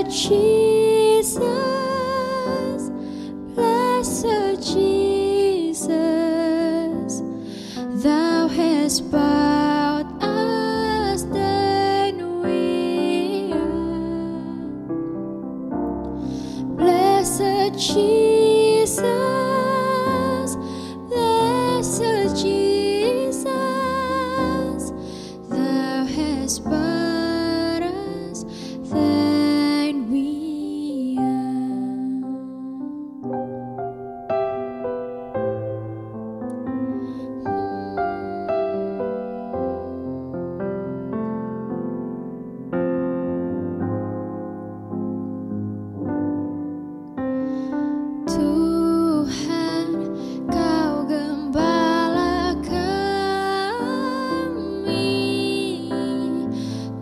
Jesus, blessed Jesus, thou hast bowed us, then we are. Blessed Jesus, blessed Jesus, thou hast bowed us, then we are. Tuhan, Kau gembala kami,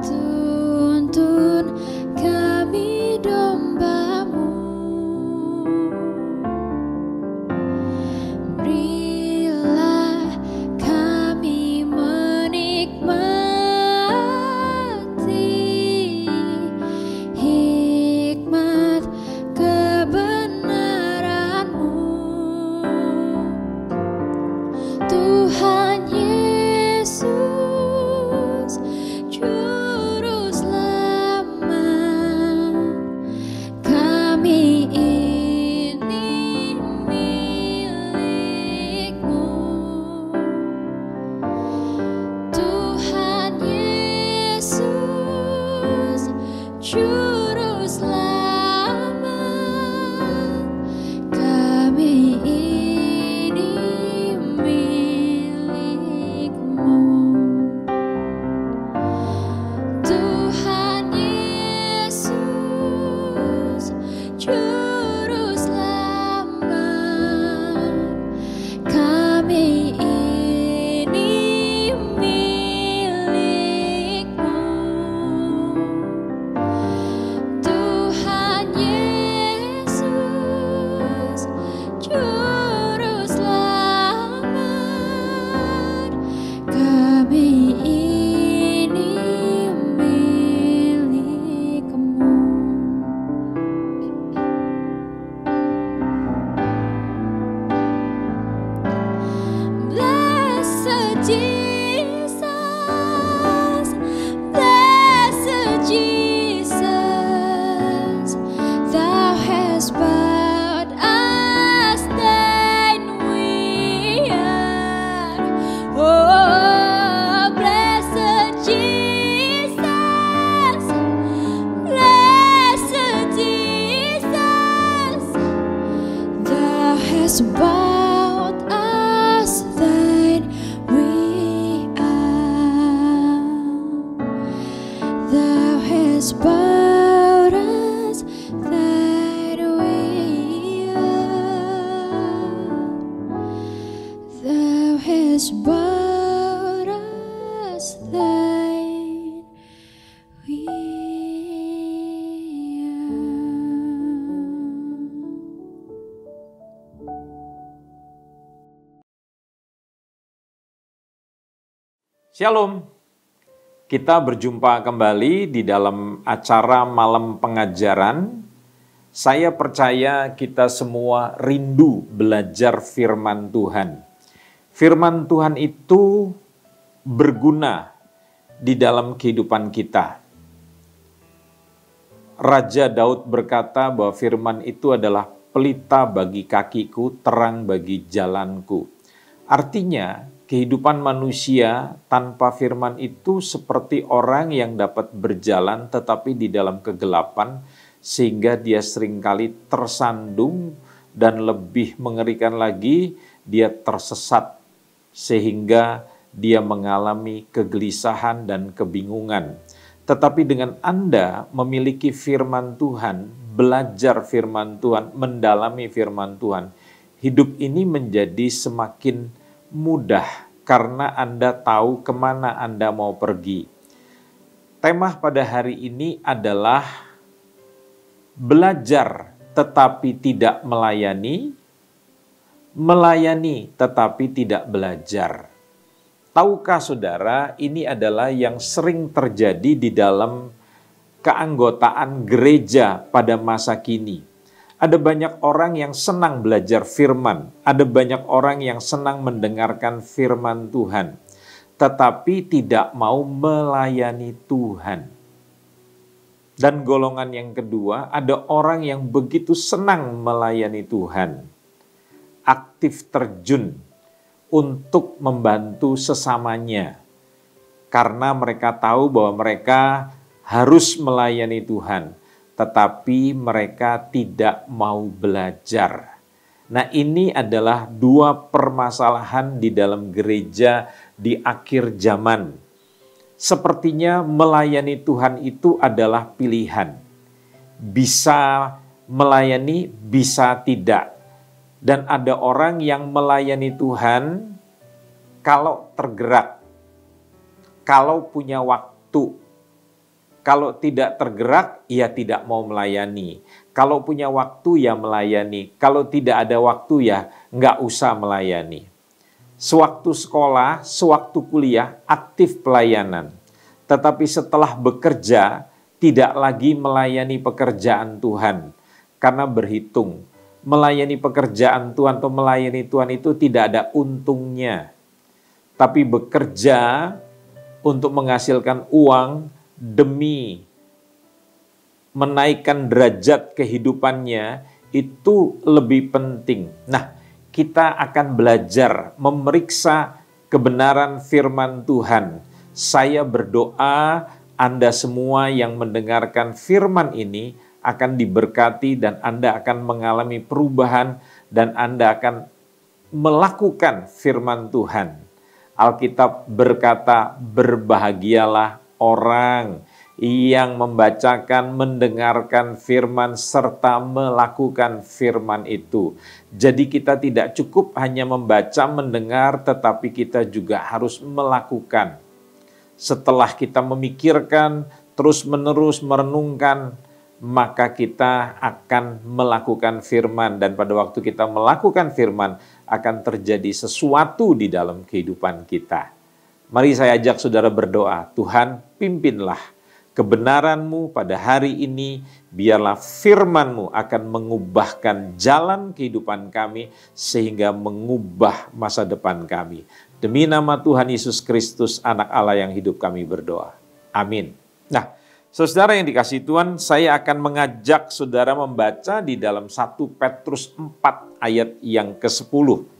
tuntun kami domba-Mu. Berilah kami menikmati hikmat kebenaran-Mu. Tuhan Yesus, Juru Selamat, kami ini milik-Mu. Tuhan Yesus, Juru Selamat, kami ini milik-Mu. Tuhan Yesus, Juru Selamat, kami ini milik-Mu. Tuhan Yesus, Juru Selamat, kami ini milik-Mu. Blessed Jesus, blessed Jesus, thou hast bowed us, then we are. Oh, blessed Jesus, blessed Jesus, thou hast bowed us, then we are. Thou hast bowed us, then we are. Thou hast bowed us, then we Shalom, kita berjumpa kembali di dalam acara malam pengajaran. Saya percaya kita semua rindu belajar firman Tuhan. Firman Tuhan itu berguna di dalam kehidupan kita. Raja Daud berkata bahwa firman itu adalah pelita bagi kakiku, terang bagi jalanku. Artinya, kehidupan manusia tanpa firman itu seperti orang yang dapat berjalan tetapi di dalam kegelapan, sehingga dia seringkali tersandung dan lebih mengerikan lagi, dia tersesat sehingga dia mengalami kegelisahan dan kebingungan. Tetapi dengan Anda memiliki firman Tuhan, belajar firman Tuhan, mendalami firman Tuhan, hidup ini menjadi semakin mudah karena Anda tahu kemana Anda mau pergi. Tema pada hari ini adalah belajar tetapi tidak melayani, melayani tetapi tidak belajar. Tahukah saudara, ini adalah yang sering terjadi di dalam keanggotaan gereja pada masa kini. Ada banyak orang yang senang belajar firman, ada banyak orang yang senang mendengarkan firman Tuhan, tetapi tidak mau melayani Tuhan. Dan golongan yang kedua, ada orang yang begitu senang melayani Tuhan, aktif terjun untuk membantu sesamanya, karena mereka tahu bahwa mereka harus melayani Tuhan, tetapi mereka tidak mau belajar. Nah, ini adalah dua permasalahan di dalam gereja di akhir zaman. Sepertinya melayani Tuhan itu adalah pilihan. Bisa melayani, bisa tidak. Dan ada orang yang melayani Tuhan kalau tergerak, kalau punya waktu. Kalau tidak tergerak, ya tidak mau melayani. Kalau punya waktu, ya melayani. Kalau tidak ada waktu, ya nggak usah melayani. Sewaktu sekolah, sewaktu kuliah, aktif pelayanan. Tetapi setelah bekerja, tidak lagi melayani pekerjaan Tuhan. Karena berhitung, melayani pekerjaan Tuhan atau melayani Tuhan itu tidak ada untungnya. Tapi bekerja untuk menghasilkan uang, demi menaikkan derajat kehidupannya, itu lebih penting. Nah, kita akan belajar memeriksa kebenaran firman Tuhan. Saya berdoa Anda semua yang mendengarkan firman ini akan diberkati dan Anda akan mengalami perubahan dan Anda akan melakukan firman Tuhan. Alkitab berkata, berbahagialah orang yang membacakan, mendengarkan firman, serta melakukan firman itu. Jadi kita tidak cukup hanya membaca, mendengar, tetapi kita juga harus melakukan. Setelah kita memikirkan, terus-menerus merenungkan, maka kita akan melakukan firman. Dan pada waktu kita melakukan firman, akan terjadi sesuatu di dalam kehidupan kita. Mari saya ajak saudara berdoa, Tuhan pimpinlah kebenaran-Mu pada hari ini, biarlah firman-Mu akan mengubahkan jalan kehidupan kami, sehingga mengubah masa depan kami. Demi nama Tuhan Yesus Kristus, Anak Allah yang hidup, kami berdoa. Amin. Nah, saudara yang dikasihi Tuhan, saya akan mengajak saudara membaca di dalam 1 Petrus 4 ayat yang ke-10.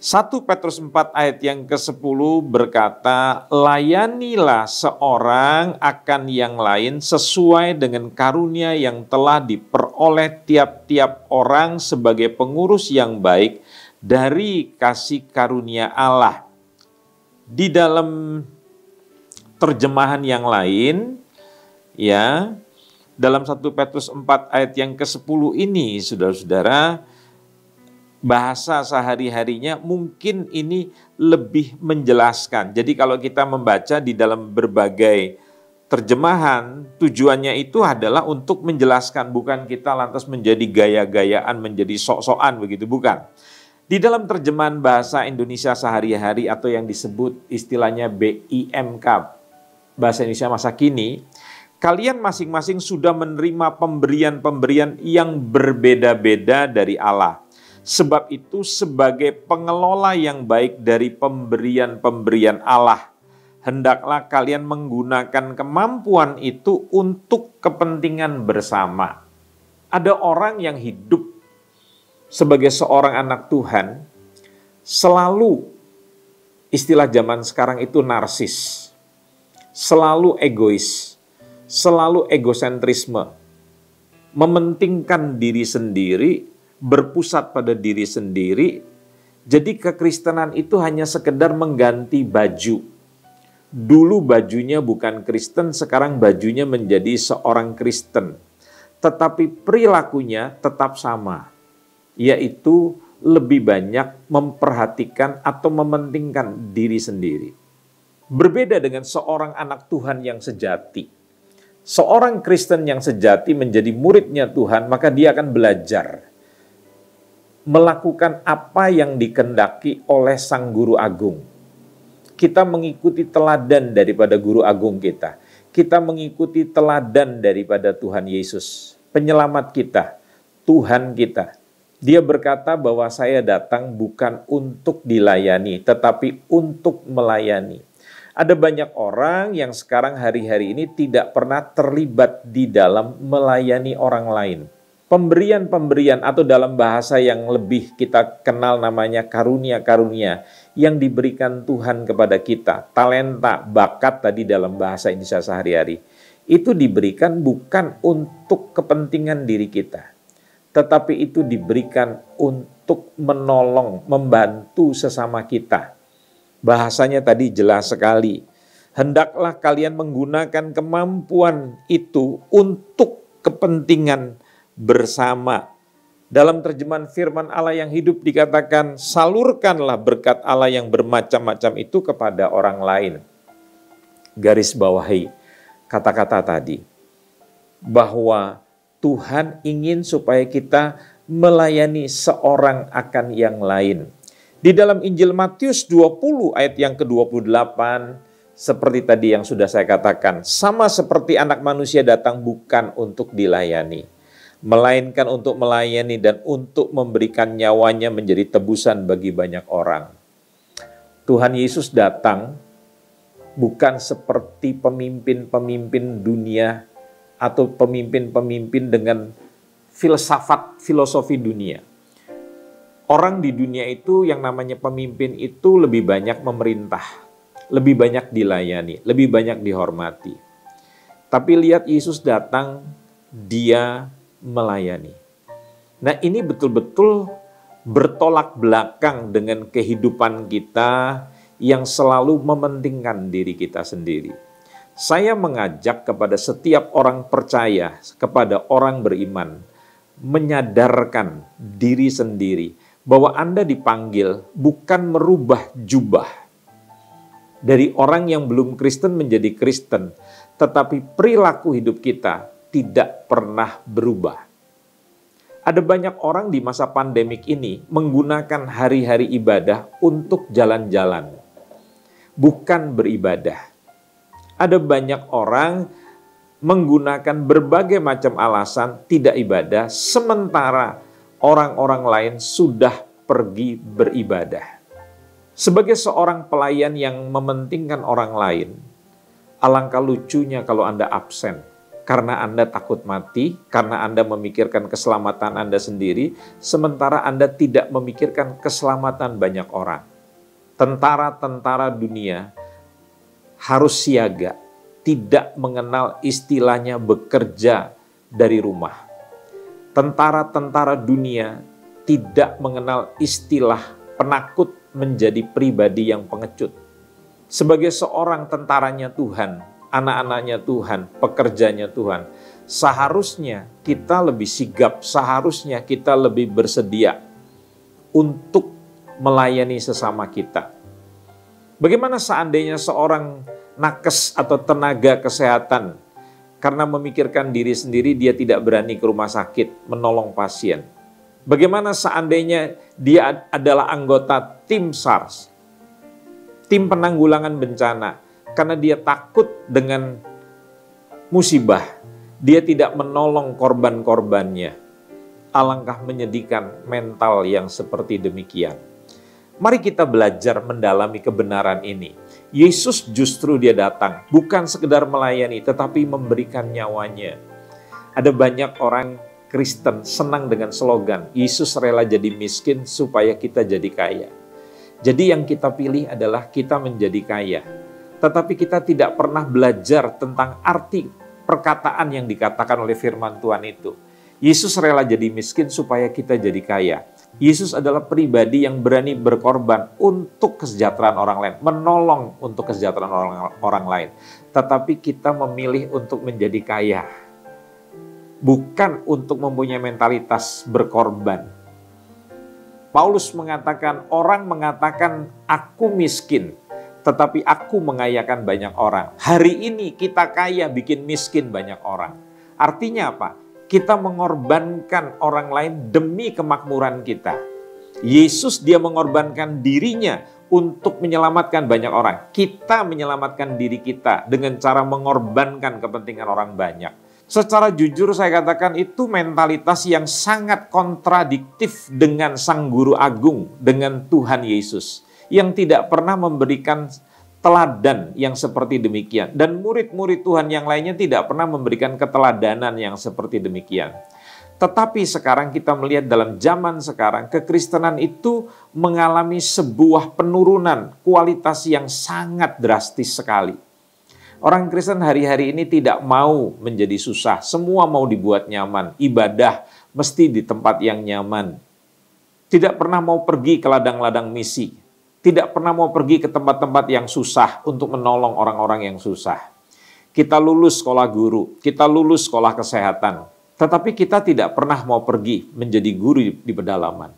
1 Petrus 4 ayat yang ke-10 berkata, layanilah seorang akan yang lain sesuai dengan karunia yang telah diperoleh tiap-tiap orang sebagai pengurus yang baik dari kasih karunia Allah. Di dalam terjemahan yang lain, ya, dalam 1 Petrus 4 ayat yang ke-10 ini, saudara-saudara, bahasa sehari-harinya mungkin ini lebih menjelaskan. Jadi kalau kita membaca di dalam berbagai terjemahan, tujuannya itu adalah untuk menjelaskan, bukan kita lantas menjadi gaya-gayaan, menjadi sok-sokan begitu, bukan. Di dalam terjemahan bahasa Indonesia sehari-hari atau yang disebut istilahnya BIMK, Bahasa Indonesia Masa Kini, kalian masing-masing sudah menerima pemberian-pemberian yang berbeda-beda dari Allah. Sebab itu sebagai pengelola yang baik dari pemberian-pemberian Allah, hendaklah kalian menggunakan kemampuan itu untuk kepentingan bersama. Ada orang yang hidup sebagai seorang anak Tuhan, selalu, istilah zaman sekarang itu narsis, selalu egois, selalu egosentrisme, mementingkan diri sendiri, berpusat pada diri sendiri. Jadi kekristenan itu hanya sekedar mengganti baju. Dulu bajunya bukan Kristen, sekarang bajunya menjadi seorang Kristen. Tetapi perilakunya tetap sama, yaitu lebih banyak memperhatikan atau mementingkan diri sendiri. Berbeda dengan seorang anak Tuhan yang sejati. Seorang Kristen yang sejati menjadi muridnya Tuhan, maka dia akan belajar melakukan apa yang dikehendaki oleh Sang Guru Agung. Kita mengikuti teladan daripada Guru Agung kita. kita mengikuti teladan daripada Tuhan Yesus, penyelamat kita, Tuhan kita. Dia berkata bahwa saya datang bukan untuk dilayani, tetapi untuk melayani. Ada banyak orang yang sekarang hari-hari ini tidak pernah terlibat di dalam melayani orang lain. Pemberian-pemberian atau dalam bahasa yang lebih kita kenal namanya karunia-karunia yang diberikan Tuhan kepada kita, talenta, bakat tadi dalam bahasa Indonesia sehari-hari, itu diberikan bukan untuk kepentingan diri kita, tetapi itu diberikan untuk menolong, membantu sesama kita. Bahasanya tadi jelas sekali, hendaklah kalian menggunakan kemampuan itu untuk kepentingan bersama. Dalam terjemahan firman Allah yang hidup dikatakan, salurkanlah berkat Allah yang bermacam-macam itu kepada orang lain. Garis bawahi kata-kata tadi, bahwa Tuhan ingin supaya kita melayani seorang akan yang lain. Di dalam Injil Matius 20 ayat yang ke-28, seperti tadi yang sudah saya katakan, sama seperti anak manusia datang bukan untuk dilayani, melainkan untuk melayani dan untuk memberikan nyawanya menjadi tebusan bagi banyak orang. Tuhan Yesus datang bukan seperti pemimpin-pemimpin dunia atau pemimpin-pemimpin dengan filsafat, filosofi dunia. Orang di dunia itu yang namanya pemimpin itu lebih banyak memerintah, lebih banyak dilayani, lebih banyak dihormati. Tapi lihat Yesus datang, dia melayani. Nah, ini betul-betul bertolak belakang dengan kehidupan kita yang selalu mementingkan diri kita sendiri. Saya mengajak kepada setiap orang percaya, kepada orang beriman, menyadarkan diri sendiri bahwa Anda dipanggil bukan merubah jubah dari orang yang belum Kristen menjadi Kristen, tetapi perilaku hidup kita tidak pernah berubah. Ada banyak orang di masa pandemik ini menggunakan hari-hari ibadah untuk jalan-jalan, bukan beribadah. Ada banyak orang menggunakan berbagai macam alasan tidak ibadah, sementara orang-orang lain sudah pergi beribadah. Sebagai seorang pelayan yang mementingkan orang lain, alangkah lucunya kalau Anda absen. Karena Anda takut mati, karena Anda memikirkan keselamatan Anda sendiri, sementara Anda tidak memikirkan keselamatan banyak orang. Tentara-tentara dunia harus siaga, tidak mengenal istilahnya bekerja dari rumah. Tentara-tentara dunia tidak mengenal istilah penakut menjadi pribadi yang pengecut. Sebagai seorang tentaranya Tuhan, anak-anaknya Tuhan, pekerjanya Tuhan, seharusnya kita lebih sigap, seharusnya kita lebih bersedia untuk melayani sesama kita. Bagaimana seandainya seorang nakes atau tenaga kesehatan karena memikirkan diri sendiri dia tidak berani ke rumah sakit menolong pasien? Bagaimana seandainya dia adalah anggota tim SARS, tim penanggulangan bencana, karena dia takut dengan musibah, dia tidak menolong korban-korbannya. Alangkah menyedihkan mental yang seperti demikian. Mari kita belajar mendalami kebenaran ini. Yesus justru dia datang, bukan sekedar melayani, tetapi memberikan nyawanya. Ada banyak orang Kristen senang dengan slogan, Yesus rela jadi miskin supaya kita jadi kaya. Jadi yang kita pilih adalah kita menjadi kaya. Tetapi kita tidak pernah belajar tentang arti perkataan yang dikatakan oleh firman Tuhan itu. Yesus rela jadi miskin supaya kita jadi kaya. Yesus adalah pribadi yang berani berkorban untuk kesejahteraan orang lain, menolong untuk kesejahteraan orang lain. Tetapi kita memilih untuk menjadi kaya, bukan untuk mempunyai mentalitas berkorban. Paulus mengatakan, orang mengatakan aku miskin, tetapi aku mengayakan banyak orang. Hari ini kita kaya bikin miskin banyak orang. Artinya apa? Kita mengorbankan orang lain demi kemakmuran kita. Yesus dia mengorbankan dirinya untuk menyelamatkan banyak orang. Kita menyelamatkan diri kita dengan cara mengorbankan kepentingan orang banyak. Secara jujur saya katakan itu mentalitas yang sangat kontradiktif dengan Sang Guru Agung, dengan Tuhan Yesus, yang tidak pernah memberikan teladan yang seperti demikian. Dan murid-murid Tuhan yang lainnya tidak pernah memberikan keteladanan yang seperti demikian. Tetapi sekarang kita melihat dalam zaman sekarang, kekristenan itu mengalami sebuah penurunan kualitas yang sangat drastis sekali. Orang Kristen hari-hari ini tidak mau menjadi susah, semua mau dibuat nyaman, ibadah mesti di tempat yang nyaman. Tidak pernah mau pergi ke ladang-ladang misi, tidak pernah mau pergi ke tempat-tempat yang susah untuk menolong orang-orang yang susah. Kita lulus sekolah guru, kita lulus sekolah kesehatan, tetapi kita tidak pernah mau pergi menjadi guru di pedalaman.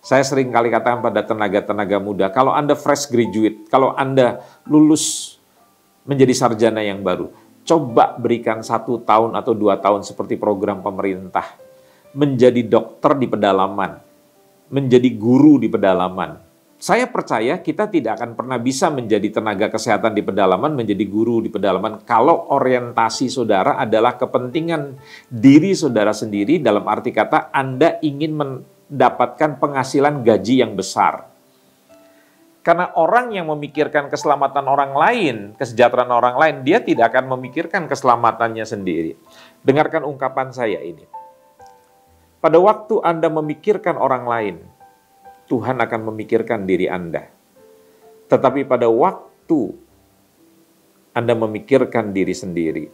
Saya sering kali katakan pada tenaga-tenaga muda, kalau Anda fresh graduate, kalau Anda lulus menjadi sarjana yang baru, coba berikan 1 tahun atau 2 tahun seperti program pemerintah, menjadi dokter di pedalaman, menjadi guru di pedalaman. Saya percaya kita tidak akan pernah bisa menjadi tenaga kesehatan di pedalaman, menjadi guru di pedalaman, kalau orientasi saudara adalah kepentingan diri saudara sendiri, dalam arti kata Anda ingin mendapatkan penghasilan gaji yang besar. Karena orang yang memikirkan keselamatan orang lain, kesejahteraan orang lain, dia tidak akan memikirkan keselamatannya sendiri. Dengarkan ungkapan saya ini. Pada waktu Anda memikirkan orang lain, Tuhan akan memikirkan diri Anda. Tetapi pada waktu Anda memikirkan diri sendiri,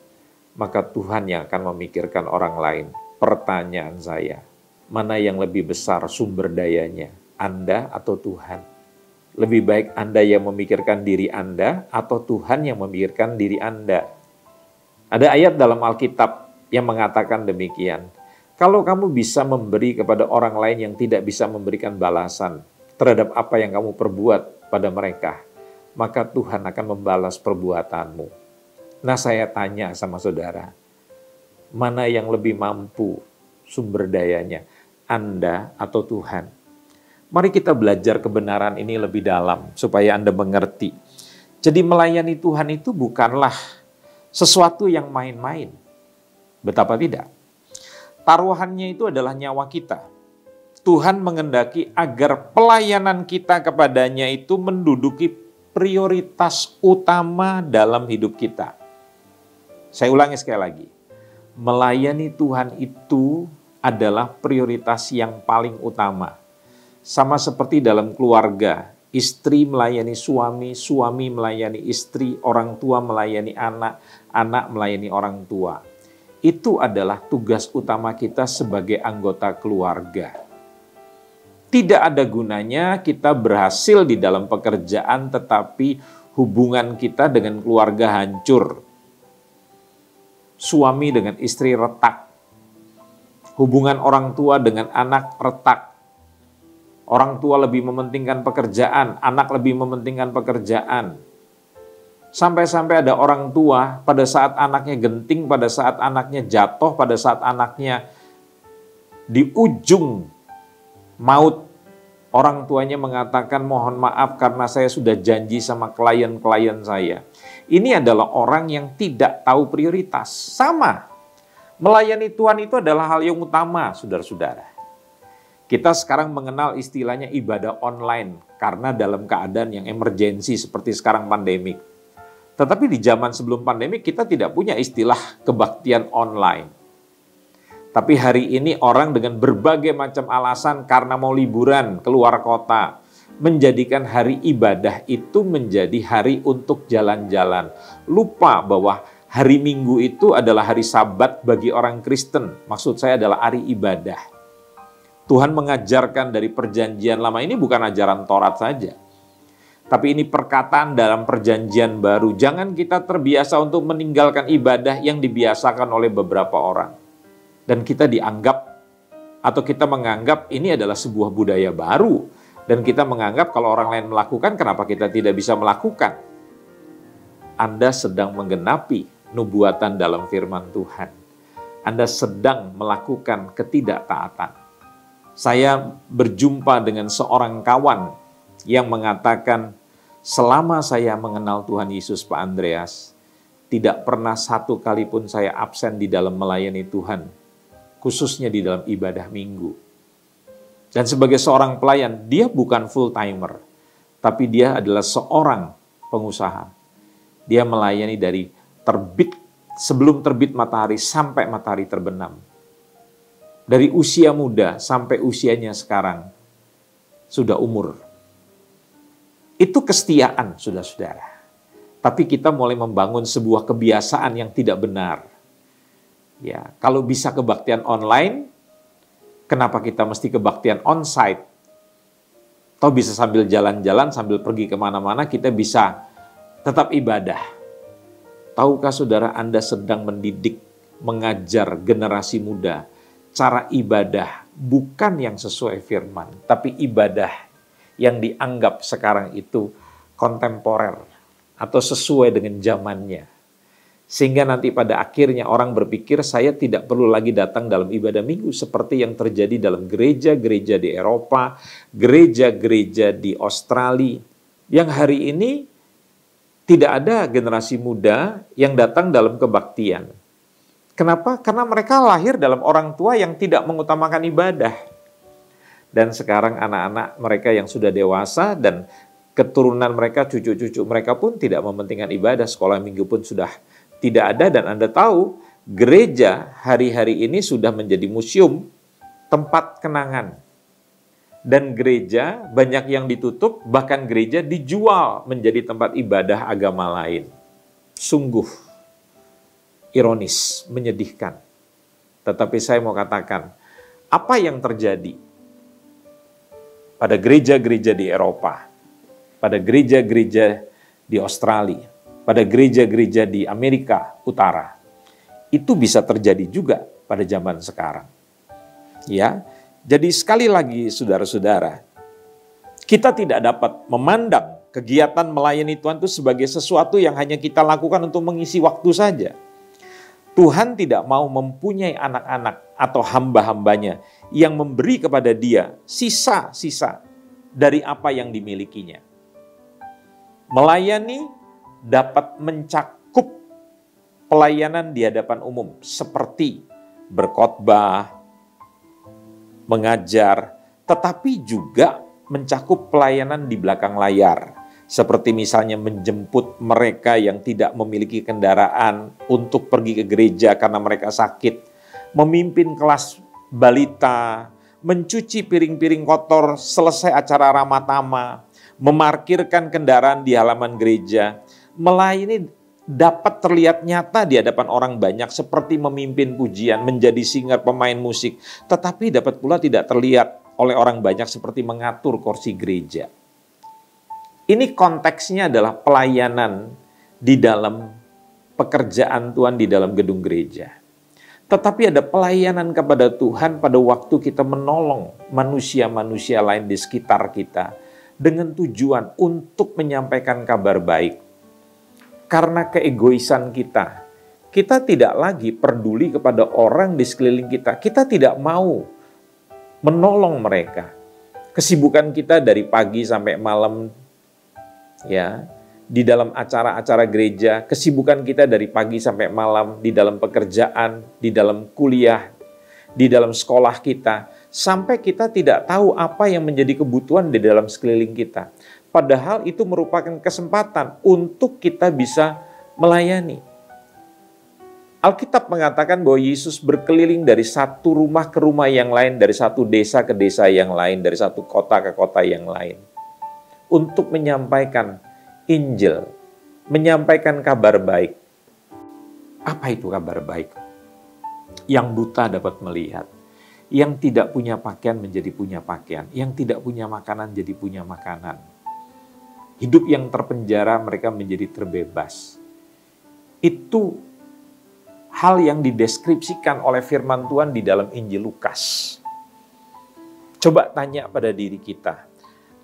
maka Tuhan yang akan memikirkan orang lain. Pertanyaan saya, mana yang lebih besar sumber dayanya, Anda atau Tuhan? Lebih baik Anda yang memikirkan diri Anda atau Tuhan yang memikirkan diri Anda? Ada ayat dalam Alkitab yang mengatakan demikian. Kalau kamu bisa memberi kepada orang lain yang tidak bisa memberikan balasan terhadap apa yang kamu perbuat pada mereka, maka Tuhan akan membalas perbuatanmu. Nah, saya tanya sama saudara, mana yang lebih mampu sumber dayanya, Anda atau Tuhan? Mari kita belajar kebenaran ini lebih dalam supaya Anda mengerti. Jadi melayani Tuhan itu bukanlah sesuatu yang main-main. Betapa tidak. Taruhannya itu adalah nyawa kita. Tuhan mengendaki agar pelayanan kita kepadanya itu menduduki prioritas utama dalam hidup kita. Saya ulangi sekali lagi. Melayani Tuhan itu adalah prioritas yang paling utama. Sama seperti dalam keluarga, istri melayani suami, suami melayani istri, orang tua melayani anak, anak melayani orang tua. Itu adalah tugas utama kita sebagai anggota keluarga. Tidak ada gunanya kita berhasil di dalam pekerjaan tetapi hubungan kita dengan keluarga hancur. Suami dengan istri retak. Hubungan orang tua dengan anak retak. Orang tua lebih mementingkan pekerjaan, anak lebih mementingkan pekerjaan. Sampai-sampai ada orang tua pada saat anaknya genting, pada saat anaknya jatuh, pada saat anaknya di ujung maut, orang tuanya mengatakan mohon maaf karena saya sudah janji sama klien-klien saya. Ini adalah orang yang tidak tahu prioritas. Sama, melayani Tuhan itu adalah hal yang utama, saudara-saudara. Kita sekarang mengenal istilahnya ibadah online karena dalam keadaan yang emergensi seperti sekarang pandemik. Tetapi di zaman sebelum pandemi kita tidak punya istilah kebaktian online. Tapi hari ini orang dengan berbagai macam alasan karena mau liburan keluar kota, menjadikan hari ibadah itu menjadi hari untuk jalan-jalan. Lupa bahwa hari Minggu itu adalah hari Sabat bagi orang Kristen. Maksud saya adalah hari ibadah. Tuhan mengajarkan dari perjanjian lama ini bukan ajaran Taurat saja. Tapi ini perkataan dalam perjanjian baru. Jangan kita terbiasa untuk meninggalkan ibadah yang dibiasakan oleh beberapa orang. Dan kita dianggap atau kita menganggap ini adalah sebuah budaya baru. Dan kita menganggap kalau orang lain melakukan, kenapa kita tidak bisa melakukan? Anda sedang menggenapi nubuatan dalam firman Tuhan. Anda sedang melakukan ketidaktaatan. Saya berjumpa dengan seorang kawan yang mengatakan, selama saya mengenal Tuhan Yesus, Pak Andreas, tidak pernah satu kali pun saya absen di dalam melayani Tuhan, khususnya di dalam ibadah minggu. Dan sebagai seorang pelayan, dia bukan full-timer, tapi dia adalah seorang pengusaha. Dia melayani dari sebelum terbit matahari sampai matahari terbenam. Dari usia muda sampai usianya sekarang, sudah umur. Itu kesetiaan, saudara-saudara. Tapi kita mulai membangun sebuah kebiasaan yang tidak benar. Ya, kalau bisa kebaktian online, kenapa kita mesti kebaktian onsite? Atau bisa sambil jalan-jalan, sambil pergi kemana-mana, kita bisa tetap ibadah. Tahukah saudara, Anda sedang mendidik, mengajar generasi muda, cara ibadah bukan yang sesuai firman, tapi ibadah yang dianggap sekarang itu kontemporer atau sesuai dengan zamannya. Sehingga nanti pada akhirnya orang berpikir saya tidak perlu lagi datang dalam ibadah minggu seperti yang terjadi dalam gereja-gereja di Eropa, gereja-gereja di Australia, yang hari ini tidak ada generasi muda yang datang dalam kebaktian. Kenapa? Karena mereka lahir dalam orang tua yang tidak mengutamakan ibadah. Dan sekarang anak-anak mereka yang sudah dewasa dan keturunan mereka, cucu-cucu mereka pun tidak mementingkan ibadah. Sekolah minggu pun sudah tidak ada, dan Anda tahu gereja hari-hari ini sudah menjadi museum, tempat kenangan. Dan gereja banyak yang ditutup, bahkan gereja dijual menjadi tempat ibadah agama lain. Sungguh ironis, menyedihkan. Tetapi saya mau katakan, apa yang terjadi pada gereja-gereja di Eropa, pada gereja-gereja di Australia, pada gereja-gereja di Amerika Utara, itu bisa terjadi juga pada zaman sekarang. Ya, jadi sekali lagi saudara-saudara, kita tidak dapat memandang kegiatan melayani Tuhan itu sebagai sesuatu yang hanya kita lakukan untuk mengisi waktu saja. Tuhan tidak mau mempunyai anak-anak atau hamba-hambanya yang memberi kepada dia sisa-sisa dari apa yang dimilikinya. Melayani dapat mencakup pelayanan di hadapan umum seperti berkhotbah, mengajar, tetapi juga mencakup pelayanan di belakang layar. Seperti misalnya menjemput mereka yang tidak memiliki kendaraan untuk pergi ke gereja karena mereka sakit, memimpin kelas balita, mencuci piring-piring kotor selesai acara ramatama, memarkirkan kendaraan di halaman gereja. Melayani dapat terlihat nyata di hadapan orang banyak seperti memimpin pujian, menjadi singer, pemain musik, tetapi dapat pula tidak terlihat oleh orang banyak seperti mengatur kursi gereja. Ini konteksnya adalah pelayanan di dalam pekerjaan Tuhan di dalam gedung gereja. Tetapi ada pelayanan kepada Tuhan pada waktu kita menolong manusia-manusia lain di sekitar kita dengan tujuan untuk menyampaikan kabar baik. Karena keegoisan kita, kita tidak lagi peduli kepada orang di sekeliling kita. Kita tidak mau menolong mereka. Kesibukan kita dari pagi sampai malam, ya, di dalam acara-acara gereja, kesibukan kita dari pagi sampai malam, di dalam pekerjaan, di dalam kuliah, di dalam sekolah kita, sampai kita tidak tahu apa yang menjadi kebutuhan di dalam sekeliling kita. Padahal itu merupakan kesempatan untuk kita bisa melayani. Alkitab mengatakan bahwa Yesus berkeliling dari satu rumah ke rumah yang lain, dari satu desa ke desa yang lain, dari satu kota ke kota yang lain, untuk menyampaikan Injil, menyampaikan kabar baik. Apa itu kabar baik? Yang buta dapat melihat, yang tidak punya pakaian menjadi punya pakaian, yang tidak punya makanan jadi punya makanan. Hidup yang terpenjara mereka menjadi terbebas. Itu hal yang dideskripsikan oleh firman Tuhan di dalam Injil Lukas. Coba tanya pada diri kita,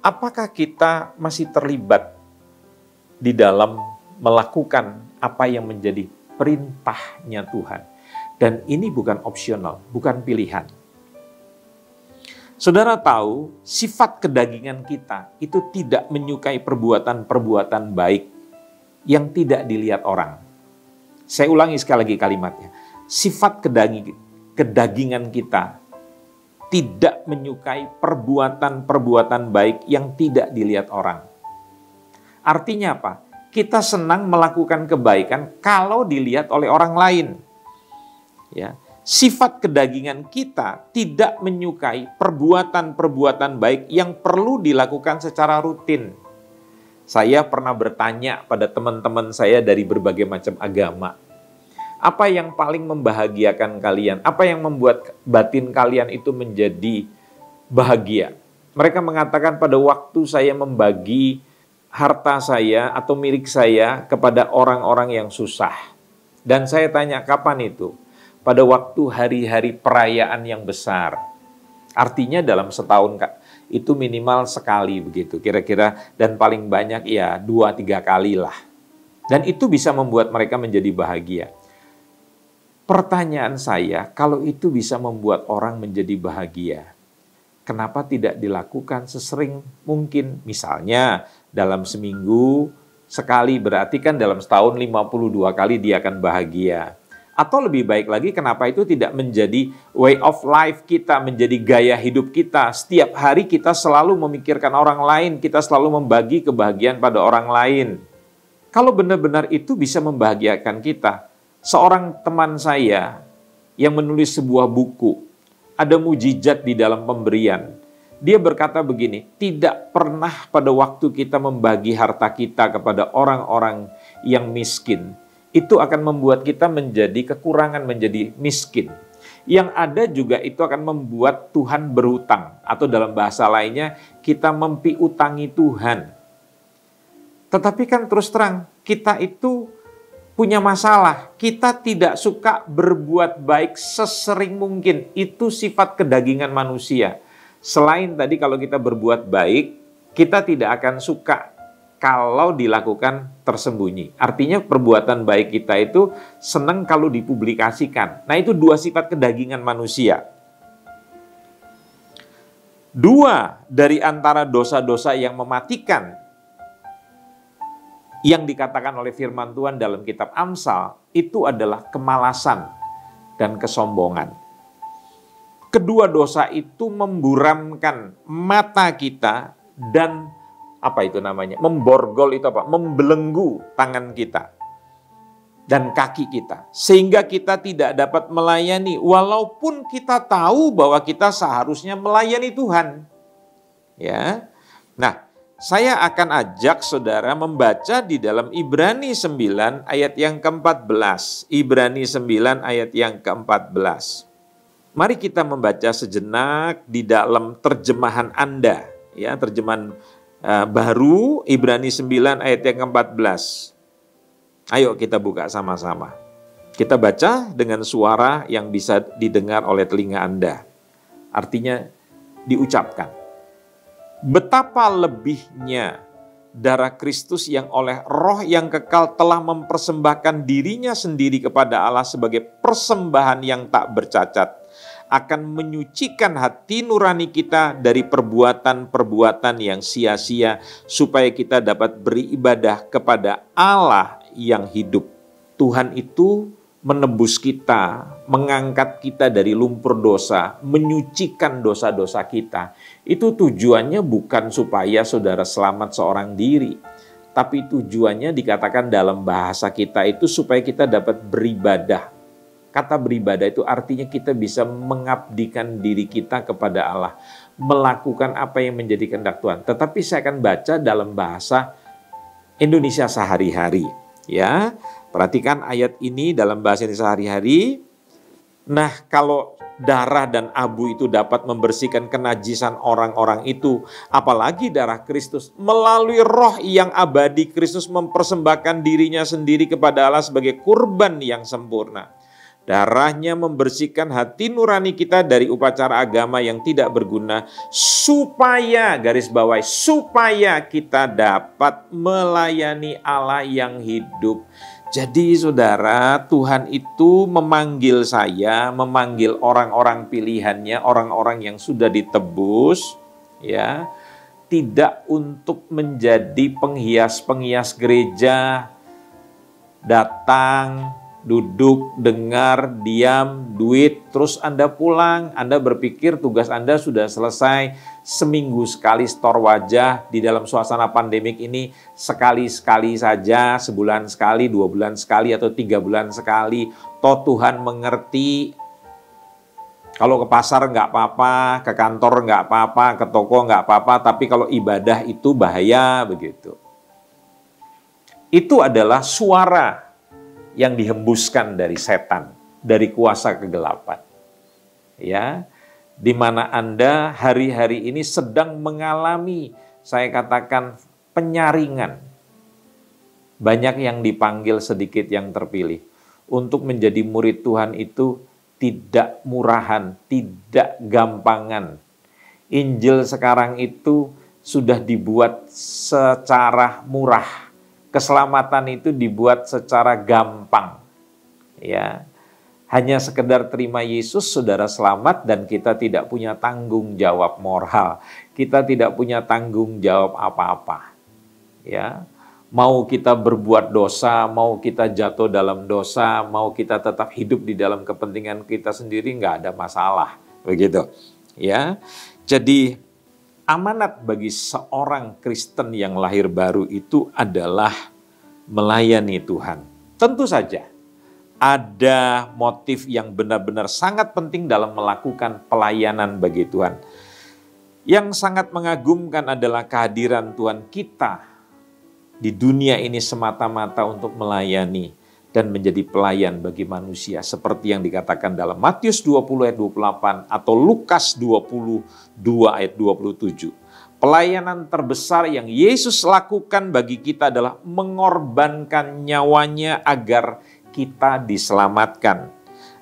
apakah kita masih terlibat di dalam melakukan apa yang menjadi perintahnya Tuhan? Dan ini bukan opsional, bukan pilihan. Saudara tahu, sifat kedagingan kita itu tidak menyukai perbuatan-perbuatan baik yang tidak dilihat orang. Saya ulangi sekali lagi kalimatnya. Sifat kedagingan kita tidak menyukai perbuatan-perbuatan baik yang tidak dilihat orang. Artinya apa? Kita senang melakukan kebaikan kalau dilihat oleh orang lain. Ya. Sifat kedagingan kita tidak menyukai perbuatan-perbuatan baik yang perlu dilakukan secara rutin. Saya pernah bertanya pada teman-teman saya dari berbagai macam agama, apa yang paling membahagiakan kalian? Apa yang membuat batin kalian itu menjadi bahagia? Mereka mengatakan pada waktu saya membagi harta saya atau milik saya kepada orang-orang yang susah. Dan saya tanya, kapan itu? Pada waktu hari-hari perayaan yang besar. Artinya dalam setahun itu minimal sekali begitu kira-kira, dan paling banyak ya 2-3 kali lah. Dan itu bisa membuat mereka menjadi bahagia. Pertanyaan saya, kalau itu bisa membuat orang menjadi bahagia, kenapa tidak dilakukan sesering mungkin? Misalnya dalam seminggu sekali, berarti kan dalam setahun 52 kali dia akan bahagia. Atau lebih baik lagi, kenapa itu tidak menjadi way of life kita, menjadi gaya hidup kita. Setiap hari kita selalu memikirkan orang lain, kita selalu membagi kebahagiaan pada orang lain. Kalau benar-benar itu bisa membahagiakan kita. Seorang teman saya yang menulis sebuah buku, ada mujizat di dalam pemberian. Dia berkata begini, tidak pernah pada waktu kita membagi harta kita kepada orang-orang yang miskin, itu akan membuat kita menjadi kekurangan, menjadi miskin. Yang ada juga itu akan membuat Tuhan berhutang. Atau dalam bahasa lainnya, kita mempiutangi Tuhan. Tetapi kan terus terang, kita itu punya masalah. Kita tidak suka berbuat baik sesering mungkin. Itu sifat kedagingan manusia. Selain tadi kalau kita berbuat baik, kita tidak akan suka kalau dilakukan tersembunyi. Artinya perbuatan baik kita itu senang kalau dipublikasikan. Nah, itu dua sifat kedagingan manusia. Dua dari antara dosa-dosa yang mematikan yang dikatakan oleh firman Tuhan dalam kitab Amsal itu adalah kemalasan dan kesombongan. Kedua dosa itu memburamkan mata kita dan memborgol itu apa? Membelenggu tangan kita dan kaki kita. Sehingga kita tidak dapat melayani walaupun kita tahu bahwa kita seharusnya melayani Tuhan. Ya. Nah, saya akan ajak saudara membaca di dalam Ibrani 9 ayat yang ke-14. Ibrani 9 ayat yang ke-14. Mari kita membaca sejenak di dalam terjemahan Anda. Ya, terjemahan baru Ibrani 9 ayat yang ke-14. Ayo kita buka sama-sama. Kita baca dengan suara yang bisa didengar oleh telinga Anda. Artinya diucapkan. Betapa lebihnya darah Kristus yang oleh Roh yang kekal telah mempersembahkan dirinya sendiri kepada Allah sebagai persembahan yang tak bercacat, akan menyucikan hati nurani kita dari perbuatan-perbuatan yang sia-sia, supaya kita dapat beribadah kepada Allah yang hidup. Tuhan itu menebus kita, mengangkat kita dari lumpur dosa, menyucikan dosa-dosa kita. Itu tujuannya bukan supaya saudara selamat seorang diri, tapi tujuannya dikatakan dalam bahasa kita itu supaya kita dapat beribadah. Kata beribadah itu artinya kita bisa mengabdikan diri kita kepada Allah, melakukan apa yang menjadi kehendak Tuhan. Tetapi saya akan baca dalam bahasa Indonesia sehari-hari. Ya, perhatikan ayat ini dalam bahasa Indonesia sehari-hari. Nah, kalau darah dan abu itu dapat membersihkan kenajisan orang-orang itu, apalagi darah Kristus. Melalui Roh yang abadi, Kristus mempersembahkan dirinya sendiri kepada Allah sebagai kurban yang sempurna. Darahnya membersihkan hati nurani kita dari upacara agama yang tidak berguna, supaya, garis bawahi, supaya kita dapat melayani Allah yang hidup. Jadi saudara, Tuhan itu memanggil saya, memanggil orang-orang pilihannya, orang-orang yang sudah ditebus, ya, tidak untuk menjadi penghias-penghias gereja, datang, duduk, dengar, diam, duit, terus Anda pulang. Anda berpikir tugas Anda sudah selesai, seminggu sekali store wajah di dalam suasana pandemik ini, sekali-sekali saja, sebulan sekali, 2 bulan sekali, atau 3 bulan sekali. Toh Tuhan mengerti, kalau ke pasar nggak apa-apa, ke kantor nggak apa-apa, ke toko nggak apa-apa, tapi kalau ibadah itu bahaya, begitu. Itu adalah suara yang dihembuskan dari setan, dari kuasa kegelapan. Ya, di mana Anda hari-hari ini sedang mengalami, saya katakan, penyaringan. Banyak yang dipanggil, sedikit yang terpilih. Untuk menjadi murid Tuhan itu tidak murahan, tidak gampangan. Injil sekarang itu sudah dibuat secara murah. Keselamatan itu dibuat secara gampang. Ya. Hanya sekedar terima Yesus, saudara selamat, dan kita tidak punya tanggung jawab moral. Kita tidak punya tanggung jawab apa-apa. Ya. Mau kita berbuat dosa, mau kita jatuh dalam dosa, mau kita tetap hidup di dalam kepentingan kita sendiri, nggak ada masalah. Begitu. Ya. Jadi amanat bagi seorang Kristen yang lahir baru itu adalah melayani Tuhan. Tentu saja ada motif yang benar-benar sangat penting dalam melakukan pelayanan bagi Tuhan. Yang sangat mengagumkan adalah kehadiran Tuhan kita di dunia ini semata-mata untuk melayani dan menjadi pelayan bagi manusia. Seperti yang dikatakan dalam Matius 20 ayat 28 atau Lukas 22 ayat 27. Pelayanan terbesar yang Yesus lakukan bagi kita adalah mengorbankan nyawanya agar kita diselamatkan.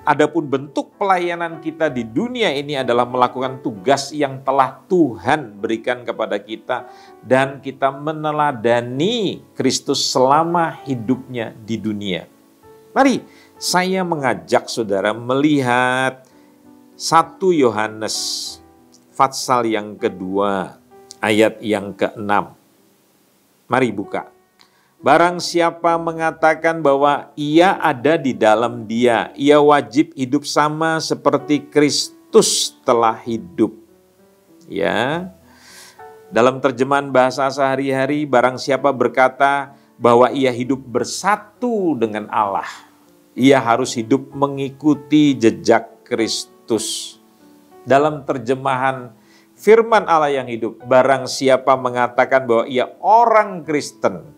Adapun bentuk pelayanan kita di dunia ini adalah melakukan tugas yang telah Tuhan berikan kepada kita dan kita meneladani Kristus selama hidupnya di dunia. Mari saya mengajak saudara melihat 1 Yohanes pasal yang kedua ayat yang ke-6. Mari buka. Barang siapa mengatakan bahwa ia ada di dalam Dia, ia wajib hidup sama seperti Kristus telah hidup. Ya. Dalam terjemahan bahasa sehari-hari, barang siapa berkata bahwa ia hidup bersatu dengan Allah, ia harus hidup mengikuti jejak Kristus. Dalam terjemahan firman Allah yang hidup, barang siapa mengatakan bahwa ia orang Kristen,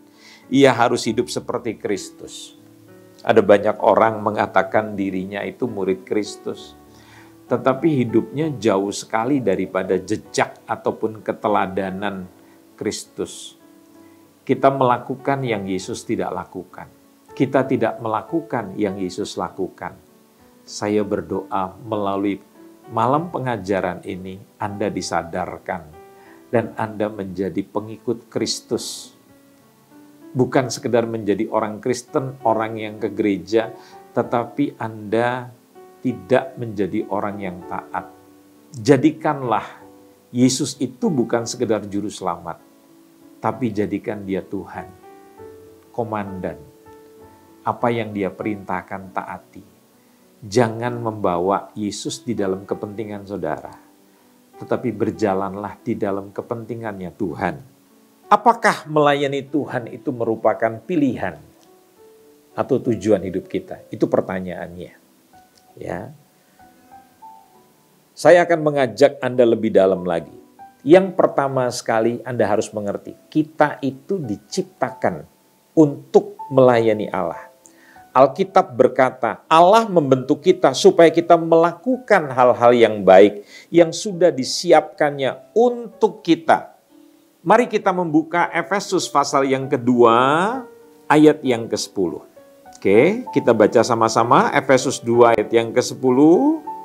ia harus hidup seperti Kristus. Ada banyak orang mengatakan dirinya itu murid Kristus, tetapi hidupnya jauh sekali daripada jejak ataupun keteladanan Kristus. Kita melakukan yang Yesus tidak lakukan. Kita tidak melakukan yang Yesus lakukan. Saya berdoa melalui malam pengajaran ini Anda disadarkan dan Anda menjadi pengikut Kristus. Bukan sekedar menjadi orang Kristen, orang yang ke gereja, tetapi Anda tidak menjadi orang yang taat. Jadikanlah Yesus itu bukan sekedar juru selamat, tapi jadikan Dia Tuhan, komandan. Apa yang Dia perintahkan taati. Jangan membawa Yesus di dalam kepentingan saudara, tetapi berjalanlah di dalam kepentingannya Tuhan. Apakah melayani Tuhan itu merupakan pilihan atau tujuan hidup kita? Itu pertanyaannya. Ya. Saya akan mengajak Anda lebih dalam lagi. Yang pertama sekali Anda harus mengerti, kita itu diciptakan untuk melayani Allah. Alkitab berkata, Allah membentuk kita supaya kita melakukan hal-hal yang baik yang sudah disiapkannya untuk kita. Mari kita membuka Efesus pasal yang kedua, ayat yang ke-10. Oke, kita baca sama-sama Efesus 2 ayat yang ke-10.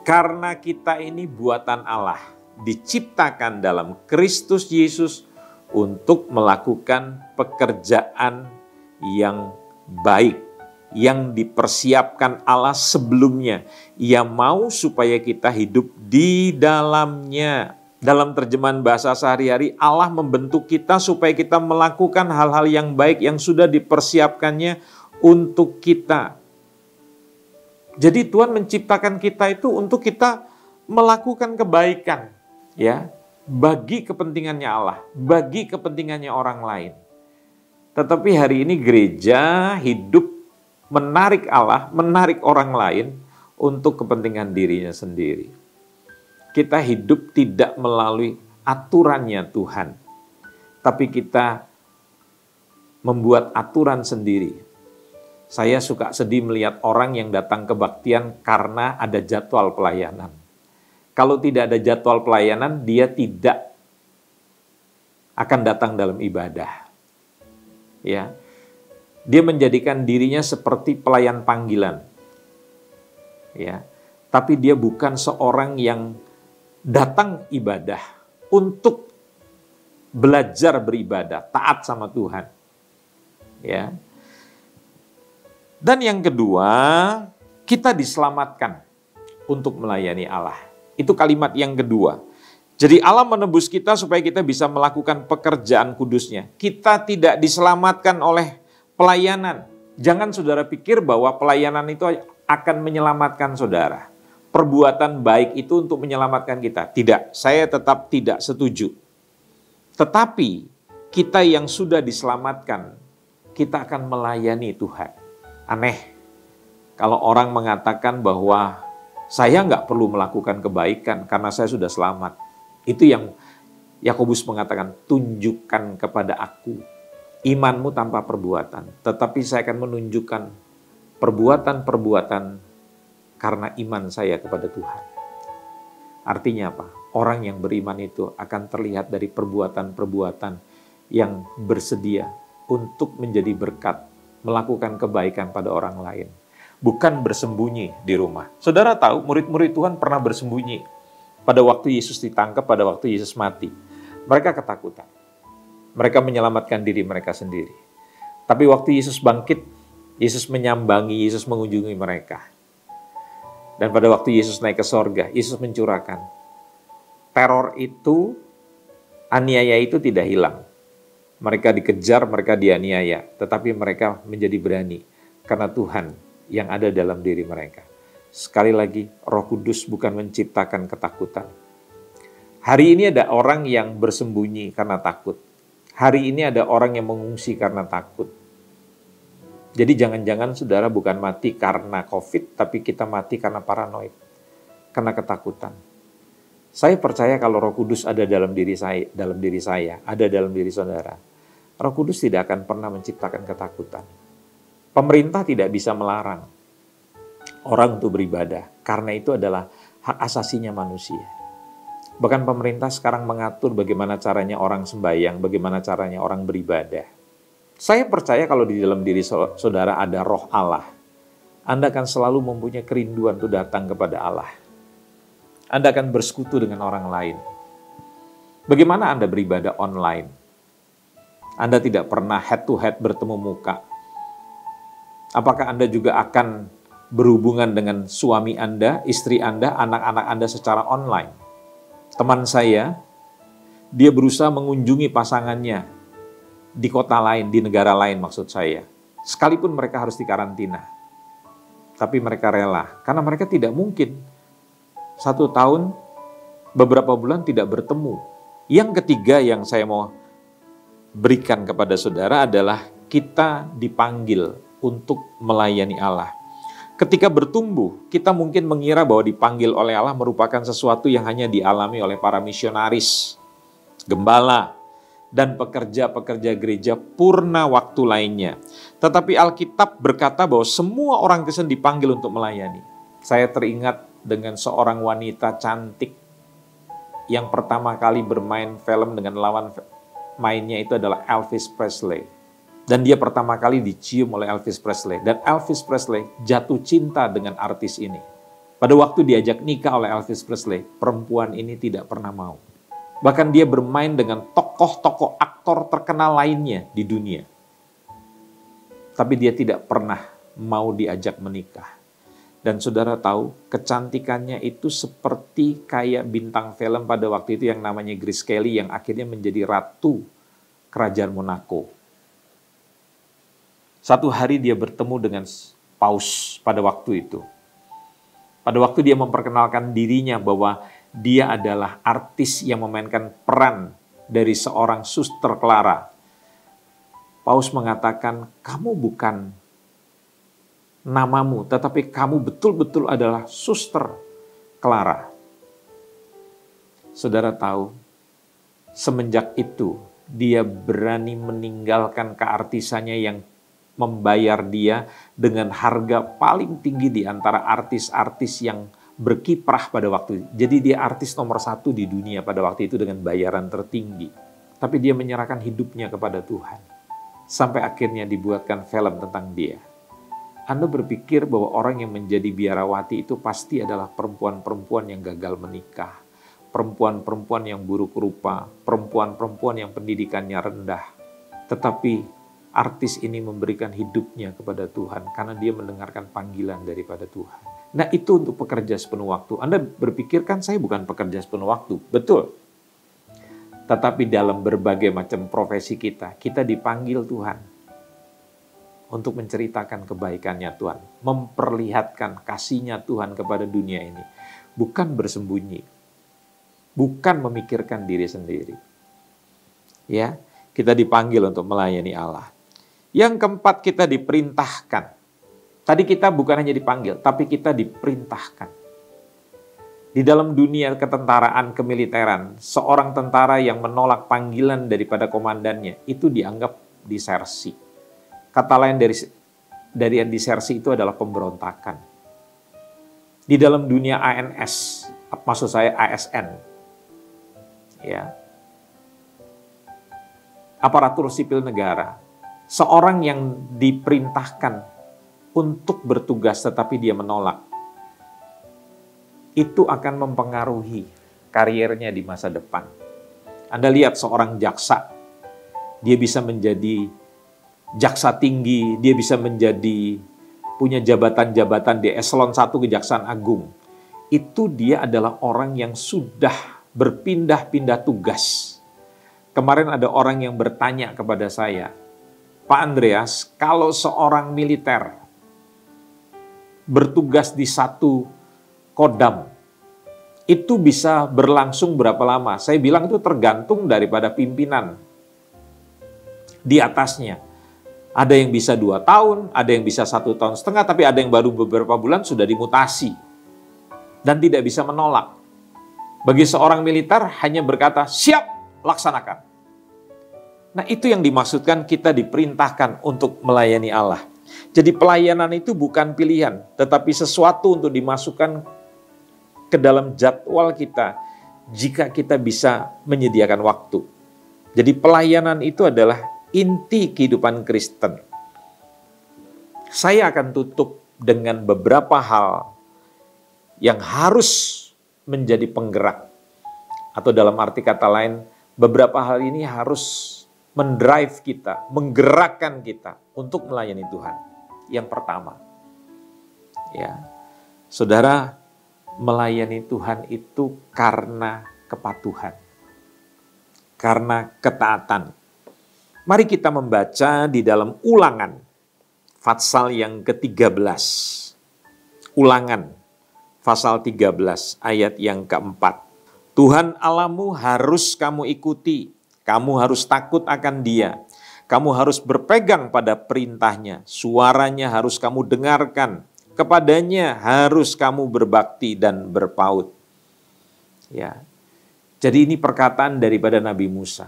Karena kita ini buatan Allah, diciptakan dalam Kristus Yesus untuk melakukan pekerjaan yang baik. yang dipersiapkan Allah sebelumnya. Ia mau supaya kita hidup di dalamnya. Dalam terjemahan bahasa sehari-hari, Allah membentuk kita supaya kita melakukan hal-hal yang baik yang sudah dipersiapkannya untuk kita. Jadi Tuhan menciptakan kita itu untuk kita melakukan kebaikan, ya, bagi kepentingannya Allah, bagi kepentingannya orang lain. Tetapi hari ini gereja hidup menarik Allah, menarik orang lain untuk kepentingan dirinya sendiri. Kita hidup tidak melalui aturannya Tuhan, tapi kita membuat aturan sendiri. Saya suka sedih melihat orang yang datang kebaktian karena ada jadwal pelayanan. Kalau tidak ada jadwal pelayanan, dia tidak akan datang dalam ibadah. Ya, dia menjadikan dirinya seperti pelayan panggilan. Ya, tapi dia bukan seorang yang datang ibadah untuk belajar beribadah, taat sama Tuhan. Ya. Dan yang kedua, kita diselamatkan untuk melayani Allah. Itu kalimat yang kedua. Jadi Allah menebus kita supaya kita bisa melakukan pekerjaan kudusnya. Kita tidak diselamatkan oleh pelayanan. Jangan saudara pikir bahwa pelayanan itu akan menyelamatkan saudara. Perbuatan baik itu untuk menyelamatkan kita. Tidak, saya tetap tidak setuju. Tetapi kita yang sudah diselamatkan, kita akan melayani Tuhan. Aneh kalau orang mengatakan bahwa saya nggak perlu melakukan kebaikan karena saya sudah selamat. Itu yang Yakobus mengatakan, tunjukkan kepada aku imanmu tanpa perbuatan. Tetapi saya akan menunjukkan perbuatan-perbuatan karena iman saya kepada Tuhan. Artinya apa? Orang yang beriman itu akan terlihat dari perbuatan-perbuatan yang bersedia untuk menjadi berkat, melakukan kebaikan pada orang lain. Bukan bersembunyi di rumah. Saudara tahu, murid-murid Tuhan pernah bersembunyi pada waktu Yesus ditangkap, pada waktu Yesus mati. Mereka ketakutan. Mereka menyelamatkan diri mereka sendiri. Tapi waktu Yesus bangkit, Yesus menyambangi, Yesus mengunjungi mereka. Dan pada waktu Yesus naik ke sorga, Yesus mencurahkan. Teror itu, aniaya itu tidak hilang. Mereka dikejar, mereka dianiaya. Tetapi mereka menjadi berani. Karena Tuhan yang ada dalam diri mereka. Sekali lagi, Roh Kudus bukan menciptakan ketakutan. Hari ini ada orang yang bersembunyi karena takut. Hari ini ada orang yang mengungsi karena takut. Jadi jangan-jangan saudara bukan mati karena COVID, tapi kita mati karena paranoid, karena ketakutan. Saya percaya kalau Roh Kudus ada dalam diri saya, ada dalam diri saudara, Roh Kudus tidak akan pernah menciptakan ketakutan. Pemerintah tidak bisa melarang orang untuk beribadah, karena itu adalah hak asasinya manusia. Bahkan pemerintah sekarang mengatur bagaimana caranya orang sembahyang, bagaimana caranya orang beribadah. Saya percaya kalau di dalam diri saudara ada roh Allah, Anda akan selalu mempunyai kerinduan untuk datang kepada Allah. Anda akan bersekutu dengan orang lain. Bagaimana Anda beribadah online? Anda tidak pernah head to head bertemu muka. Apakah Anda juga akan berhubungan dengan suami Anda, istri Anda, anak-anak Anda secara online? Teman saya, dia berusaha mengunjungi pasangannya di kota lain, di negara lain maksud saya. Sekalipun mereka harus dikarantina. Tapi mereka rela, karena mereka tidak mungkin 1 tahun, beberapa bulan tidak bertemu. Yang ketiga yang saya mau berikan kepada saudara adalah kita dipanggil untuk melayani Allah. Ketika bertumbuh, kita mungkin mengira bahwa dipanggil oleh Allah merupakan sesuatu yang hanya dialami oleh para misionaris, gembala, dan pekerja-pekerja gereja purna waktu lainnya. Tetapi Alkitab berkata bahwa semua orang Kristen dipanggil untuk melayani. Saya teringat dengan seorang wanita cantik yang pertama kali bermain film dengan lawan mainnya itu adalah Elvis Presley. Dan dia pertama kali dicium oleh Elvis Presley. Dan Elvis Presley jatuh cinta dengan artis ini. Pada waktu diajak nikah oleh Elvis Presley, perempuan ini tidak pernah mau. Bahkan dia bermain dengan tokoh-tokoh aktor terkenal lainnya di dunia. Tapi dia tidak pernah mau diajak menikah. Dan saudara tahu, kecantikannya itu seperti kayak bintang film pada waktu itu yang namanya Grace Kelly yang akhirnya menjadi ratu kerajaan Monaco. Satu hari dia bertemu dengan paus pada waktu itu. Pada waktu dia memperkenalkan dirinya bahwa dia adalah artis yang memainkan peran dari seorang Suster Clara. Paus mengatakan, kamu bukan namamu, tetapi kamu betul-betul adalah Suster Clara. Saudara tahu, semenjak itu dia berani meninggalkan keartisannya yang membayar dia dengan harga paling tinggi di antara artis-artis yang berkiprah pada waktu itu. Jadi dia artis nomor 1 di dunia pada waktu itu dengan bayaran tertinggi. Tapi dia menyerahkan hidupnya kepada Tuhan. Sampai akhirnya dibuatkan film tentang dia. Anda berpikir bahwa orang yang menjadi biarawati itu pasti adalah perempuan-perempuan yang gagal menikah. Perempuan-perempuan yang buruk rupa. Perempuan-perempuan yang pendidikannya rendah. Tetapi artis ini memberikan hidupnya kepada Tuhan karena dia mendengarkan panggilan daripada Tuhan. Nah itu untuk pekerja sepenuh waktu. Anda berpikir kan saya bukan pekerja sepenuh waktu. Betul. Tetapi dalam berbagai macam profesi kita dipanggil Tuhan untuk menceritakan kebaikannya Tuhan. Memperlihatkan kasihnya Tuhan kepada dunia ini. Bukan bersembunyi. Bukan memikirkan diri sendiri. Ya, kita dipanggil untuk melayani Allah. Yang keempat, kita diperintahkan. Tadi kita bukan hanya dipanggil, tapi kita diperintahkan. Di dalam dunia ketentaraan, kemiliteran, seorang tentara yang menolak panggilan daripada komandannya, itu dianggap disersi. Kata lain dari yang disersi itu adalah pemberontakan. Di dalam dunia ANS, maksud saya ASN, ya, aparatur sipil negara, seorang yang diperintahkan untuk bertugas tetapi dia menolak, itu akan mempengaruhi kariernya di masa depan. Anda lihat seorang jaksa, dia bisa menjadi jaksa tinggi, dia bisa menjadi punya jabatan-jabatan di eselon 1 Kejaksaan Agung. Itu dia adalah orang yang sudah berpindah-pindah tugas. Kemarin ada orang yang bertanya kepada saya, Pak Andreas, kalau seorang militer bertugas di satu Kodam, itu bisa berlangsung berapa lama? Saya bilang itu tergantung daripada pimpinan di atasnya. Ada yang bisa 2 tahun, ada yang bisa 1,5 tahun, tapi ada yang baru beberapa bulan sudah dimutasi dan tidak bisa menolak. Bagi seorang militer hanya berkata, siap, laksanakan. Nah itu yang dimaksudkan kita diperintahkan untuk melayani Allah. Jadi pelayanan itu bukan pilihan, tetapi sesuatu untuk dimasukkan ke dalam jadwal kita jika kita bisa menyediakan waktu. Jadi pelayanan itu adalah inti kehidupan Kristen. Saya akan tutup dengan beberapa hal yang harus menjadi penggerak. Atau dalam arti kata lain, beberapa hal ini harus mendrive kita, menggerakkan kita untuk melayani Tuhan. Yang pertama, ya, saudara, melayani Tuhan itu karena kepatuhan, karena ketaatan. Mari kita membaca di dalam Ulangan, pasal yang ke-13. Ulangan, pasal 13, ayat yang keempat. Tuhan Allahmu harus kamu ikuti. Kamu harus takut akan Dia. Kamu harus berpegang pada perintahnya. Suaranya harus kamu dengarkan. Kepadanya harus kamu berbakti dan berpaut. Ya. Jadi ini perkataan daripada Nabi Musa.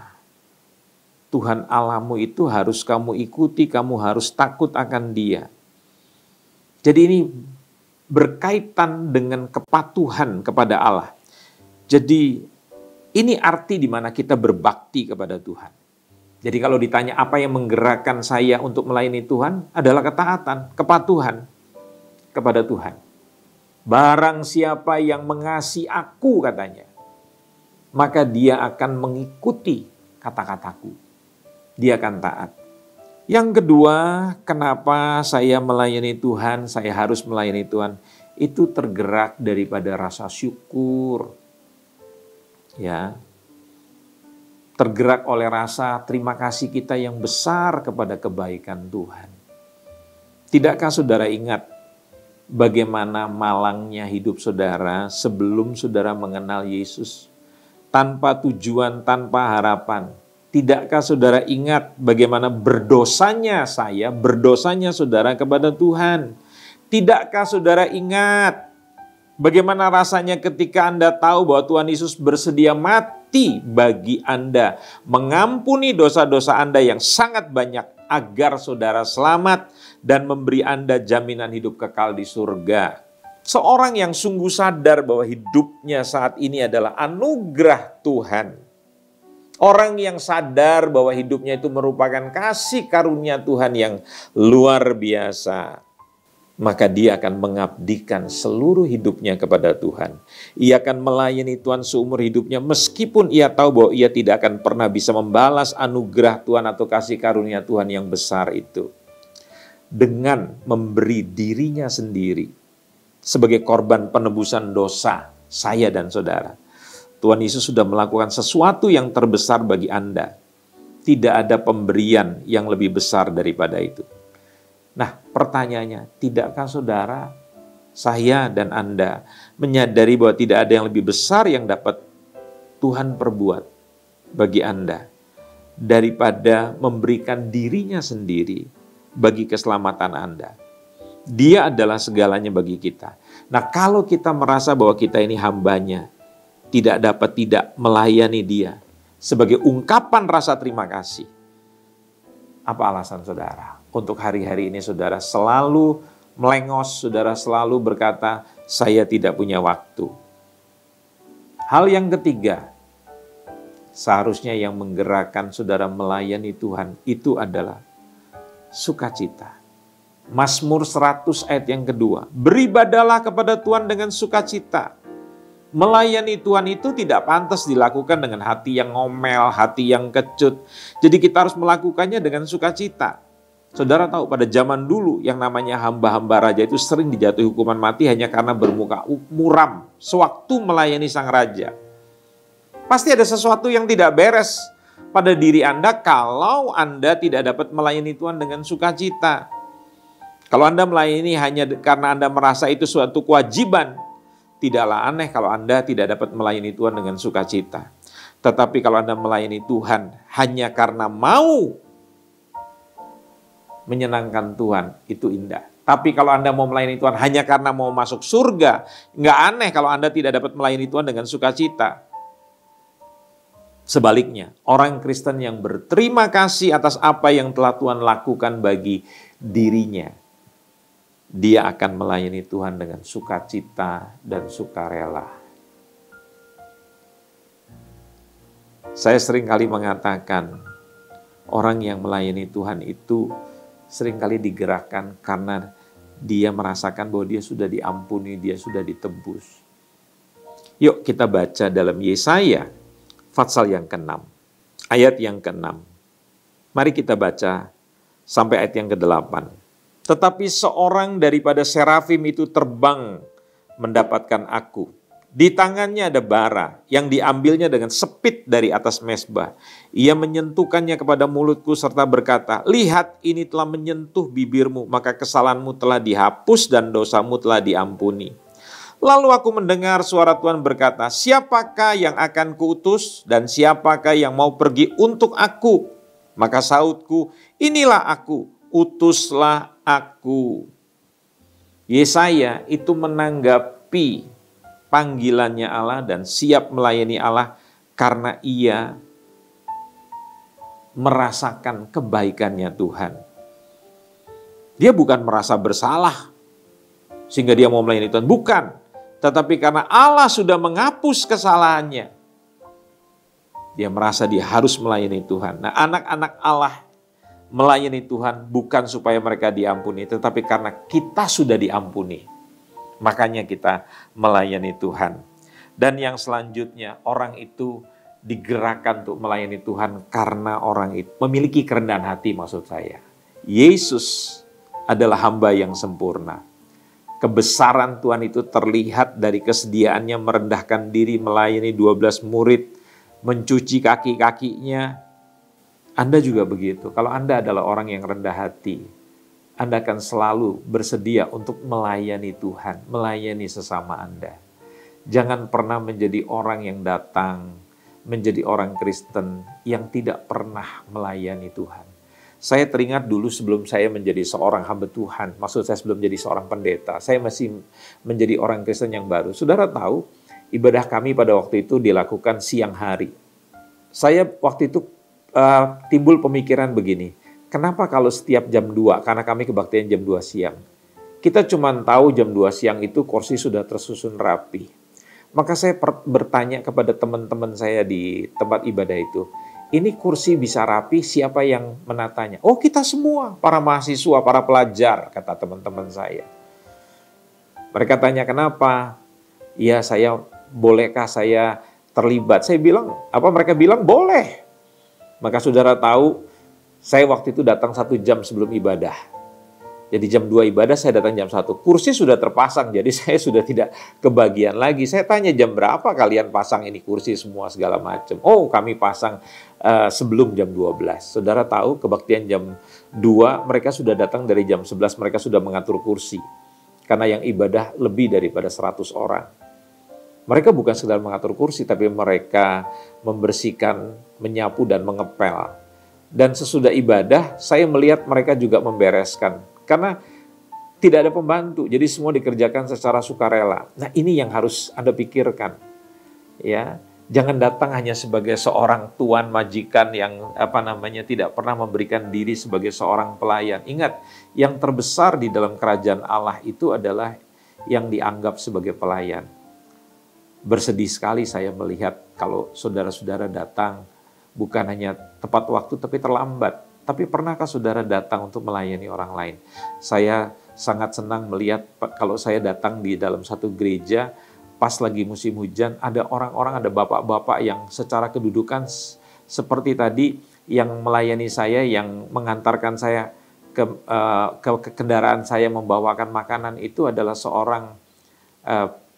Tuhan Allahmu itu harus kamu ikuti, kamu harus takut akan Dia. Jadi ini berkaitan dengan kepatuhan kepada Allah. Jadi ini arti di mana kita berbakti kepada Tuhan. Jadi kalau ditanya apa yang menggerakkan saya untuk melayani Tuhan adalah ketaatan, kepatuhan kepada Tuhan. Barang siapa yang mengasihi aku katanya, maka dia akan mengikuti kata-kataku. Dia akan taat. Yang kedua, kenapa saya melayani Tuhan, saya harus melayani Tuhan, itu tergerak daripada rasa syukur. Ya. Tergerak oleh rasa terima kasih kita yang besar kepada kebaikan Tuhan. Tidakkah saudara ingat bagaimana malangnya hidup saudara sebelum saudara mengenal Yesus? Tanpa tujuan, tanpa harapan. Tidakkah saudara ingat bagaimana berdosanya saya, berdosanya saudara kepada Tuhan? Tidakkah saudara ingat bagaimana rasanya ketika Anda tahu bahwa Tuhan Yesus bersedia mati bagi Anda, mengampuni dosa-dosa Anda yang sangat banyak agar saudara selamat dan memberi Anda jaminan hidup kekal di surga. Seorang yang sungguh sadar bahwa hidupnya saat ini adalah anugerah Tuhan. Orang yang sadar bahwa hidupnya itu merupakan kasih karunia Tuhan yang luar biasa. Maka dia akan mengabdikan seluruh hidupnya kepada Tuhan. Ia akan melayani Tuhan seumur hidupnya meskipun ia tahu bahwa ia tidak akan pernah bisa membalas anugerah Tuhan atau kasih karunia Tuhan yang besar itu. Dengan memberi dirinya sendiri sebagai korban penebusan dosa saya dan saudara. Tuhan Yesus sudah melakukan sesuatu yang terbesar bagi Anda. Tidak ada pemberian yang lebih besar daripada itu. Nah, pertanyaannya, tidakkah saudara, saya dan Anda menyadari bahwa tidak ada yang lebih besar yang dapat Tuhan perbuat bagi Anda daripada memberikan dirinya sendiri bagi keselamatan Anda? Dia adalah segalanya bagi kita. Nah, kalau kita merasa bahwa kita ini hambanya, tidak dapat tidak melayani dia sebagai ungkapan rasa terima kasih, apa alasan saudara? Untuk hari-hari ini saudara selalu melengos, saudara selalu berkata, saya tidak punya waktu. Hal yang ketiga, seharusnya yang menggerakkan saudara melayani Tuhan itu adalah sukacita. Mazmur 100 ayat yang kedua, beribadalah kepada Tuhan dengan sukacita. Melayani Tuhan itu tidak pantas dilakukan dengan hati yang ngomel, hati yang kecut. Jadi kita harus melakukannya dengan sukacita. Saudara tahu pada zaman dulu yang namanya hamba-hamba raja itu sering dijatuhi hukuman mati hanya karena bermuka muram sewaktu melayani sang raja. Pasti ada sesuatu yang tidak beres pada diri Anda kalau Anda tidak dapat melayani Tuhan dengan sukacita. Kalau Anda melayani hanya karena Anda merasa itu suatu kewajiban, tidaklah aneh kalau Anda tidak dapat melayani Tuhan dengan sukacita. Tetapi kalau Anda melayani Tuhan hanya karena mau menyenangkan Tuhan, itu indah. Tapi kalau Anda mau melayani Tuhan hanya karena mau masuk surga, nggak aneh kalau Anda tidak dapat melayani Tuhan dengan sukacita. Sebaliknya, orang Kristen yang berterima kasih atas apa yang telah Tuhan lakukan bagi dirinya, dia akan melayani Tuhan dengan sukacita dan sukarela. Saya seringkali mengatakan, orang yang melayani Tuhan itu seringkali digerakkan karena dia merasakan bahwa dia sudah diampuni, dia sudah ditebus. Yuk kita baca dalam Yesaya, pasal yang ke-6, ayat yang ke-6. Mari kita baca sampai ayat yang ke-8. Tetapi seorang daripada serafim itu terbang mendapatkan aku. Di tangannya ada bara yang diambilnya dengan sepit dari atas mezbah. Ia menyentuhkannya kepada mulutku serta berkata, lihat ini telah menyentuh bibirmu, maka kesalahanmu telah dihapus dan dosamu telah diampuni. Lalu aku mendengar suara Tuhan berkata, siapakah yang akan kuutus dan siapakah yang mau pergi untuk aku? Maka sautku, inilah aku, utuslah aku. Yesaya itu menanggapi panggilannya Allah dan siap melayani Allah karena ia merasakan kebaikannya Tuhan. Dia bukan merasa bersalah sehingga dia mau melayani Tuhan, bukan. Tetapi karena Allah sudah menghapus kesalahannya, dia merasa dia harus melayani Tuhan. Nah, anak-anak Allah melayani Tuhan bukan supaya mereka diampuni, tetapi karena kita sudah diampuni. Makanya kita melayani Tuhan. Dan yang selanjutnya, orang itu digerakkan untuk melayani Tuhan karena orang itu memiliki kerendahan hati, maksud saya. Yesus adalah hamba yang sempurna. Kebesaran Tuhan itu terlihat dari kesediaannya merendahkan diri melayani 12 murid, mencuci kaki-kakinya. Anda juga begitu. Kalau Anda adalah orang yang rendah hati, Anda akan selalu bersedia untuk melayani Tuhan, melayani sesama Anda. Jangan pernah menjadi orang yang datang, menjadi orang Kristen yang tidak pernah melayani Tuhan. Saya teringat dulu sebelum saya menjadi seorang hamba Tuhan, maksud saya sebelum menjadi seorang pendeta, saya masih menjadi orang Kristen yang baru. Saudara tahu, ibadah kami pada waktu itu dilakukan siang hari. Saya waktu itu timbul pemikiran begini, kenapa kalau setiap jam 2, karena kami kebaktian jam 2 siang, kita cuma tahu jam 2 siang itu kursi sudah tersusun rapi. Maka saya bertanya kepada teman-teman saya di tempat ibadah itu, ini kursi bisa rapi, siapa yang menatanya? Oh, kita semua, para mahasiswa, para pelajar, kata teman-teman saya. Mereka tanya kenapa? Ya, bolehkah saya terlibat? Saya bilang, mereka bilang boleh. Maka saudara tahu, saya waktu itu datang 1 jam sebelum ibadah. Jadi jam 2 ibadah saya datang jam 1. Kursi sudah terpasang, jadi saya sudah tidak kebagian lagi. Saya tanya jam berapa kalian pasang ini kursi semua segala macam. Oh, kami pasang sebelum jam 12. Saudara tahu kebaktian jam 2 mereka sudah datang dari jam 11, mereka sudah mengatur kursi. Karena yang ibadah lebih daripada 100 orang. Mereka bukan sekedar mengatur kursi, tapi mereka membersihkan, menyapu dan mengepel. Dan sesudah ibadah, saya melihat mereka juga membereskan. Karena tidak ada pembantu, jadi semua dikerjakan secara sukarela. Nah, ini yang harus Anda pikirkan. Ya, jangan datang hanya sebagai seorang tuan majikan yang tidak pernah memberikan diri sebagai seorang pelayan. Ingat, yang terbesar di dalam kerajaan Allah itu adalah yang dianggap sebagai pelayan. Bersedih sekali saya melihat kalau saudara-saudara datang bukan hanya tepat waktu tapi terlambat. Tapi pernahkah saudara datang untuk melayani orang lain? Saya sangat senang melihat kalau saya datang di dalam satu gereja, pas lagi musim hujan, ada orang-orang, ada bapak-bapak yang secara kedudukan seperti tadi, yang melayani saya, yang mengantarkan saya ke kendaraan saya, membawakan makanan, itu adalah seorang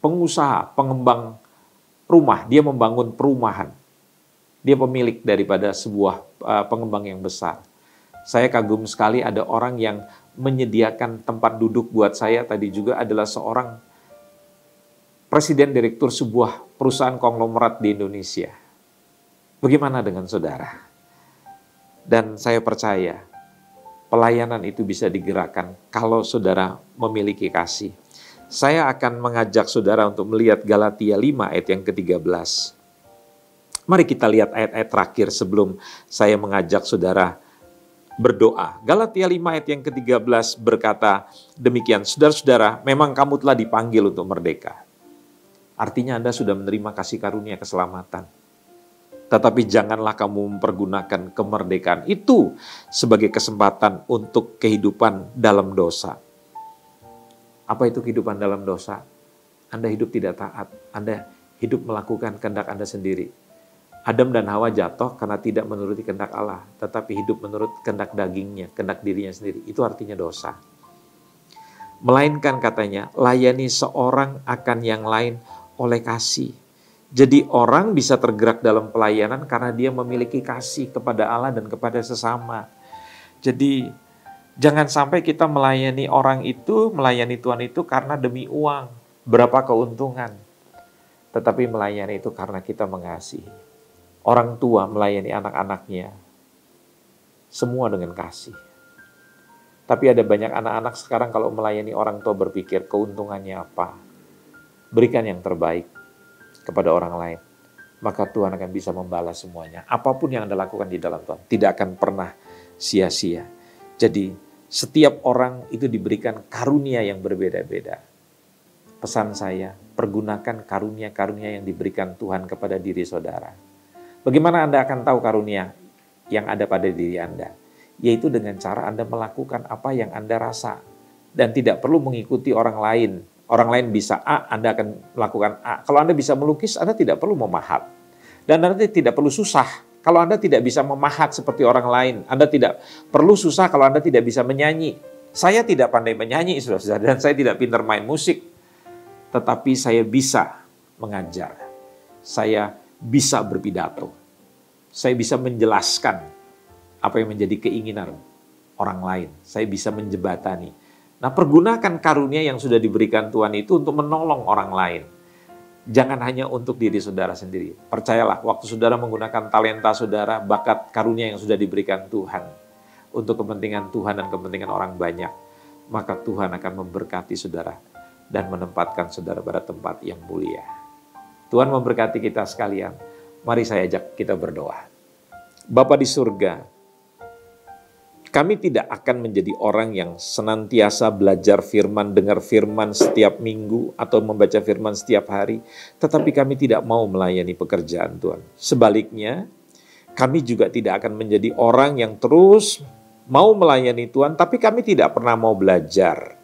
pengusaha, pengembang rumah. Dia membangun perumahan. Dia pemilik daripada sebuah pengembang yang besar. Saya kagum sekali ada orang yang menyediakan tempat duduk buat saya. Tadi juga adalah seorang presiden direktur sebuah perusahaan konglomerat di Indonesia. Bagaimana dengan saudara? Dan saya percaya pelayanan itu bisa digerakkan kalau saudara memiliki kasih. Saya akan mengajak saudara untuk melihat Galatia 5 ayat yang ke-13. Mari kita lihat ayat-ayat terakhir sebelum saya mengajak saudara berdoa. Galatia 5 ayat yang ke-13 berkata demikian, saudara-saudara, memang kamu telah dipanggil untuk merdeka. Artinya Anda sudah menerima kasih karunia keselamatan. Tetapi janganlah kamu mempergunakan kemerdekaan itu sebagai kesempatan untuk kehidupan dalam dosa. Apa itu kehidupan dalam dosa? Anda hidup tidak taat, Anda hidup melakukan kehendak Anda sendiri. Adam dan Hawa jatuh karena tidak menuruti kehendak Allah, tetapi hidup menurut kehendak dagingnya, kehendak dirinya sendiri. Itu artinya dosa. Melainkan katanya, layani seorang akan yang lain oleh kasih. Jadi orang bisa tergerak dalam pelayanan karena dia memiliki kasih kepada Allah dan kepada sesama. Jadi jangan sampai kita melayani orang itu, melayani Tuhan itu karena demi uang, berapa keuntungan. Tetapi melayani itu karena kita mengasihi. Orang tua melayani anak-anaknya, semua dengan kasih. Tapi ada banyak anak-anak sekarang kalau melayani orang tua berpikir keuntungannya apa. Berikan yang terbaik kepada orang lain. Maka Tuhan akan bisa membalas semuanya. Apapun yang Anda lakukan di dalam Tuhan, tidak akan pernah sia-sia. Jadi setiap orang itu diberikan karunia yang berbeda-beda. Pesan saya, pergunakan karunia-karunia yang diberikan Tuhan kepada diri saudara. Bagaimana Anda akan tahu karunia yang ada pada diri Anda? Yaitu dengan cara Anda melakukan apa yang Anda rasa. Dan tidak perlu mengikuti orang lain. Orang lain bisa A, Anda akan melakukan A. Kalau Anda bisa melukis, Anda tidak perlu memahat. Dan Anda tidak perlu susah. kalau Anda tidak bisa memahat seperti orang lain. Anda tidak perlu susah kalau Anda tidak bisa menyanyi. Saya tidak pandai menyanyi, saudara-saudara, dan saya tidak pintar main musik. Tetapi saya bisa mengajar. Saya bisa berpidato. Saya bisa menjelaskan apa yang menjadi keinginan orang lain. Saya bisa menjebatani. Nah, pergunakan karunia yang sudah diberikan Tuhan itu untuk menolong orang lain. Jangan hanya untuk diri saudara sendiri. Percayalah, waktu saudara menggunakan talenta saudara, bakat karunia yang sudah diberikan Tuhan untuk kepentingan Tuhan dan kepentingan orang banyak, maka Tuhan akan memberkati saudara dan menempatkan saudara pada tempat yang mulia. Tuhan memberkati kita sekalian. Mari saya ajak kita berdoa. Bapa di surga, kami tidak akan menjadi orang yang senantiasa belajar firman, dengar firman setiap minggu, atau membaca firman setiap hari, tetapi kami tidak mau melayani pekerjaan Tuhan. Sebaliknya, kami juga tidak akan menjadi orang yang terus mau melayani Tuhan, tapi kami tidak pernah mau belajar.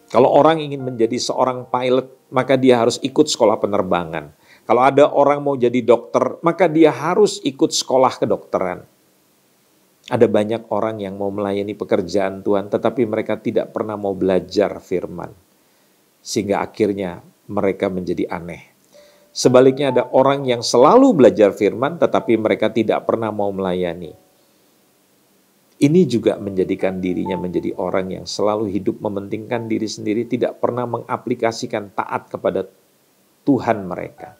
Kalau orang ingin menjadi seorang pilot, maka dia harus ikut sekolah penerbangan. Kalau ada orang mau jadi dokter, maka dia harus ikut sekolah kedokteran. Ada banyak orang yang mau melayani pekerjaan Tuhan, tetapi mereka tidak pernah mau belajar firman. Sehingga akhirnya mereka menjadi aneh. Sebaliknya ada orang yang selalu belajar firman, tetapi mereka tidak pernah mau melayani. Ini juga menjadikan dirinya menjadi orang yang selalu hidup mementingkan diri sendiri, tidak pernah mengaplikasikan taat kepada Tuhan mereka.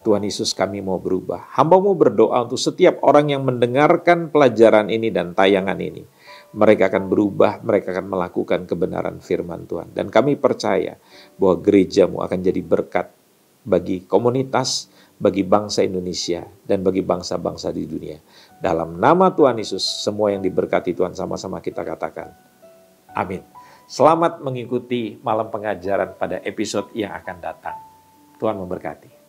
Tuhan Yesus, kami mau berubah. Hamba-Mu berdoa untuk setiap orang yang mendengarkan pelajaran ini dan tayangan ini. Mereka akan berubah, mereka akan melakukan kebenaran firman Tuhan. Dan kami percaya bahwa gereja-Mu akan jadi berkat bagi komunitas, bagi bangsa Indonesia, dan bagi bangsa-bangsa di dunia. Dalam nama Tuhan Yesus, semua yang diberkati Tuhan sama-sama kita katakan. Amin. Selamat mengikuti malam pengajaran pada episode yang akan datang. Tuhan memberkati.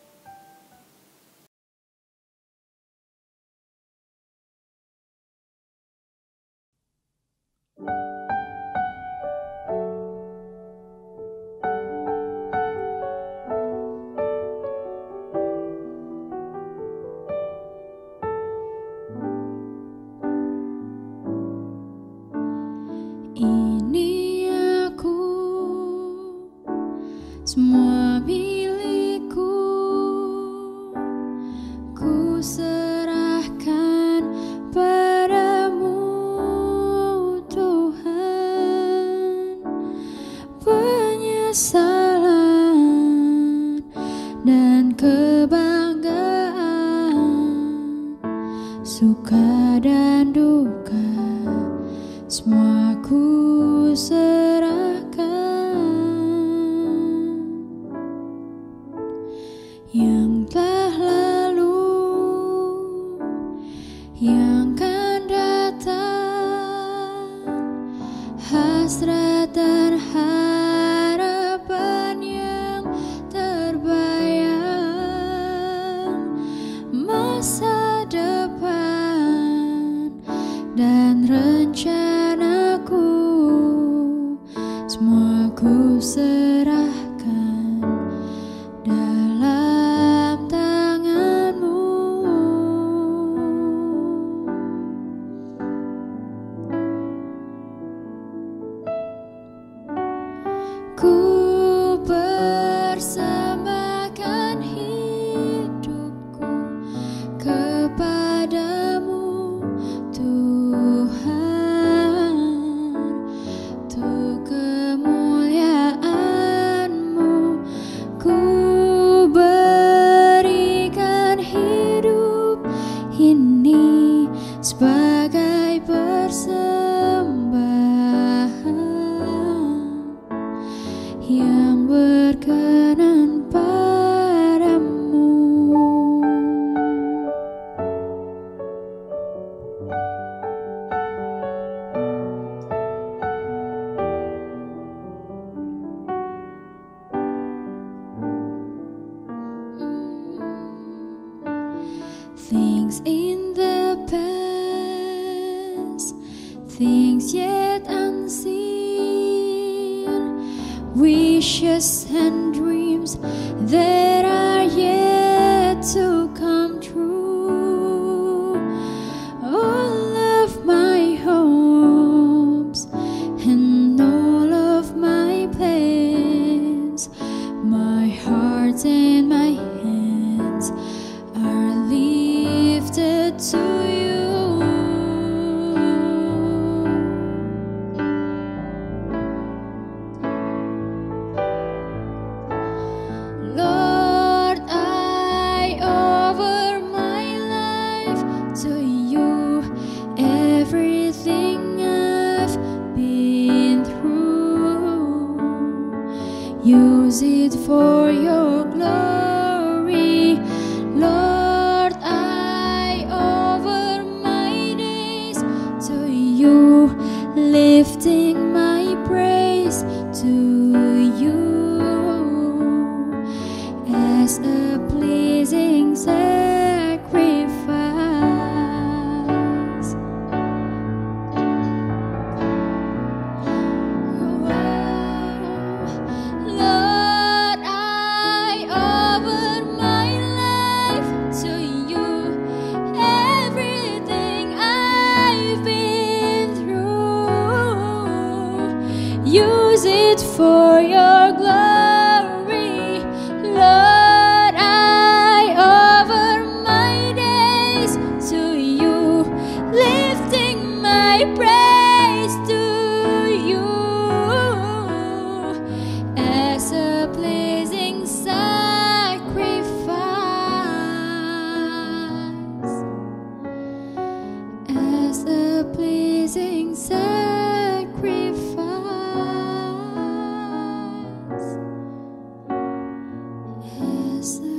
Ini aku, semua milikku, ku serahkan padamu Tuhan. Penyesalan dan kebanggaan, suka dan duka, semua ku serahkan. Yang telah lalu, yang akan datang, hasrat dan harapan yang terbayang, masa depan dan rencanaku, semua ku serahkan dalam tangan-Mu. Ku persembahkan hidupku kepadamu Tuhan, untuk kemuliaan-Mu. Ku berikan hidup ini sebagai persembahan yang berkenan padamu. Things in the past, things yet unseen, wishes and dreams that are yet to heart and my hands are lifted to you. Lord, I offer my life to you. Everything I've been through, use it for your glory. Lord, I offer my days to you, lifting my praise to you as a pleasing sacrifice. Lord, I offer my life to you. Everything I've been through, use it for your glory. Lord, I offer my days to you, lifting my praise to you as a pleasing sacrifice, as a pleasing sacrifice, as a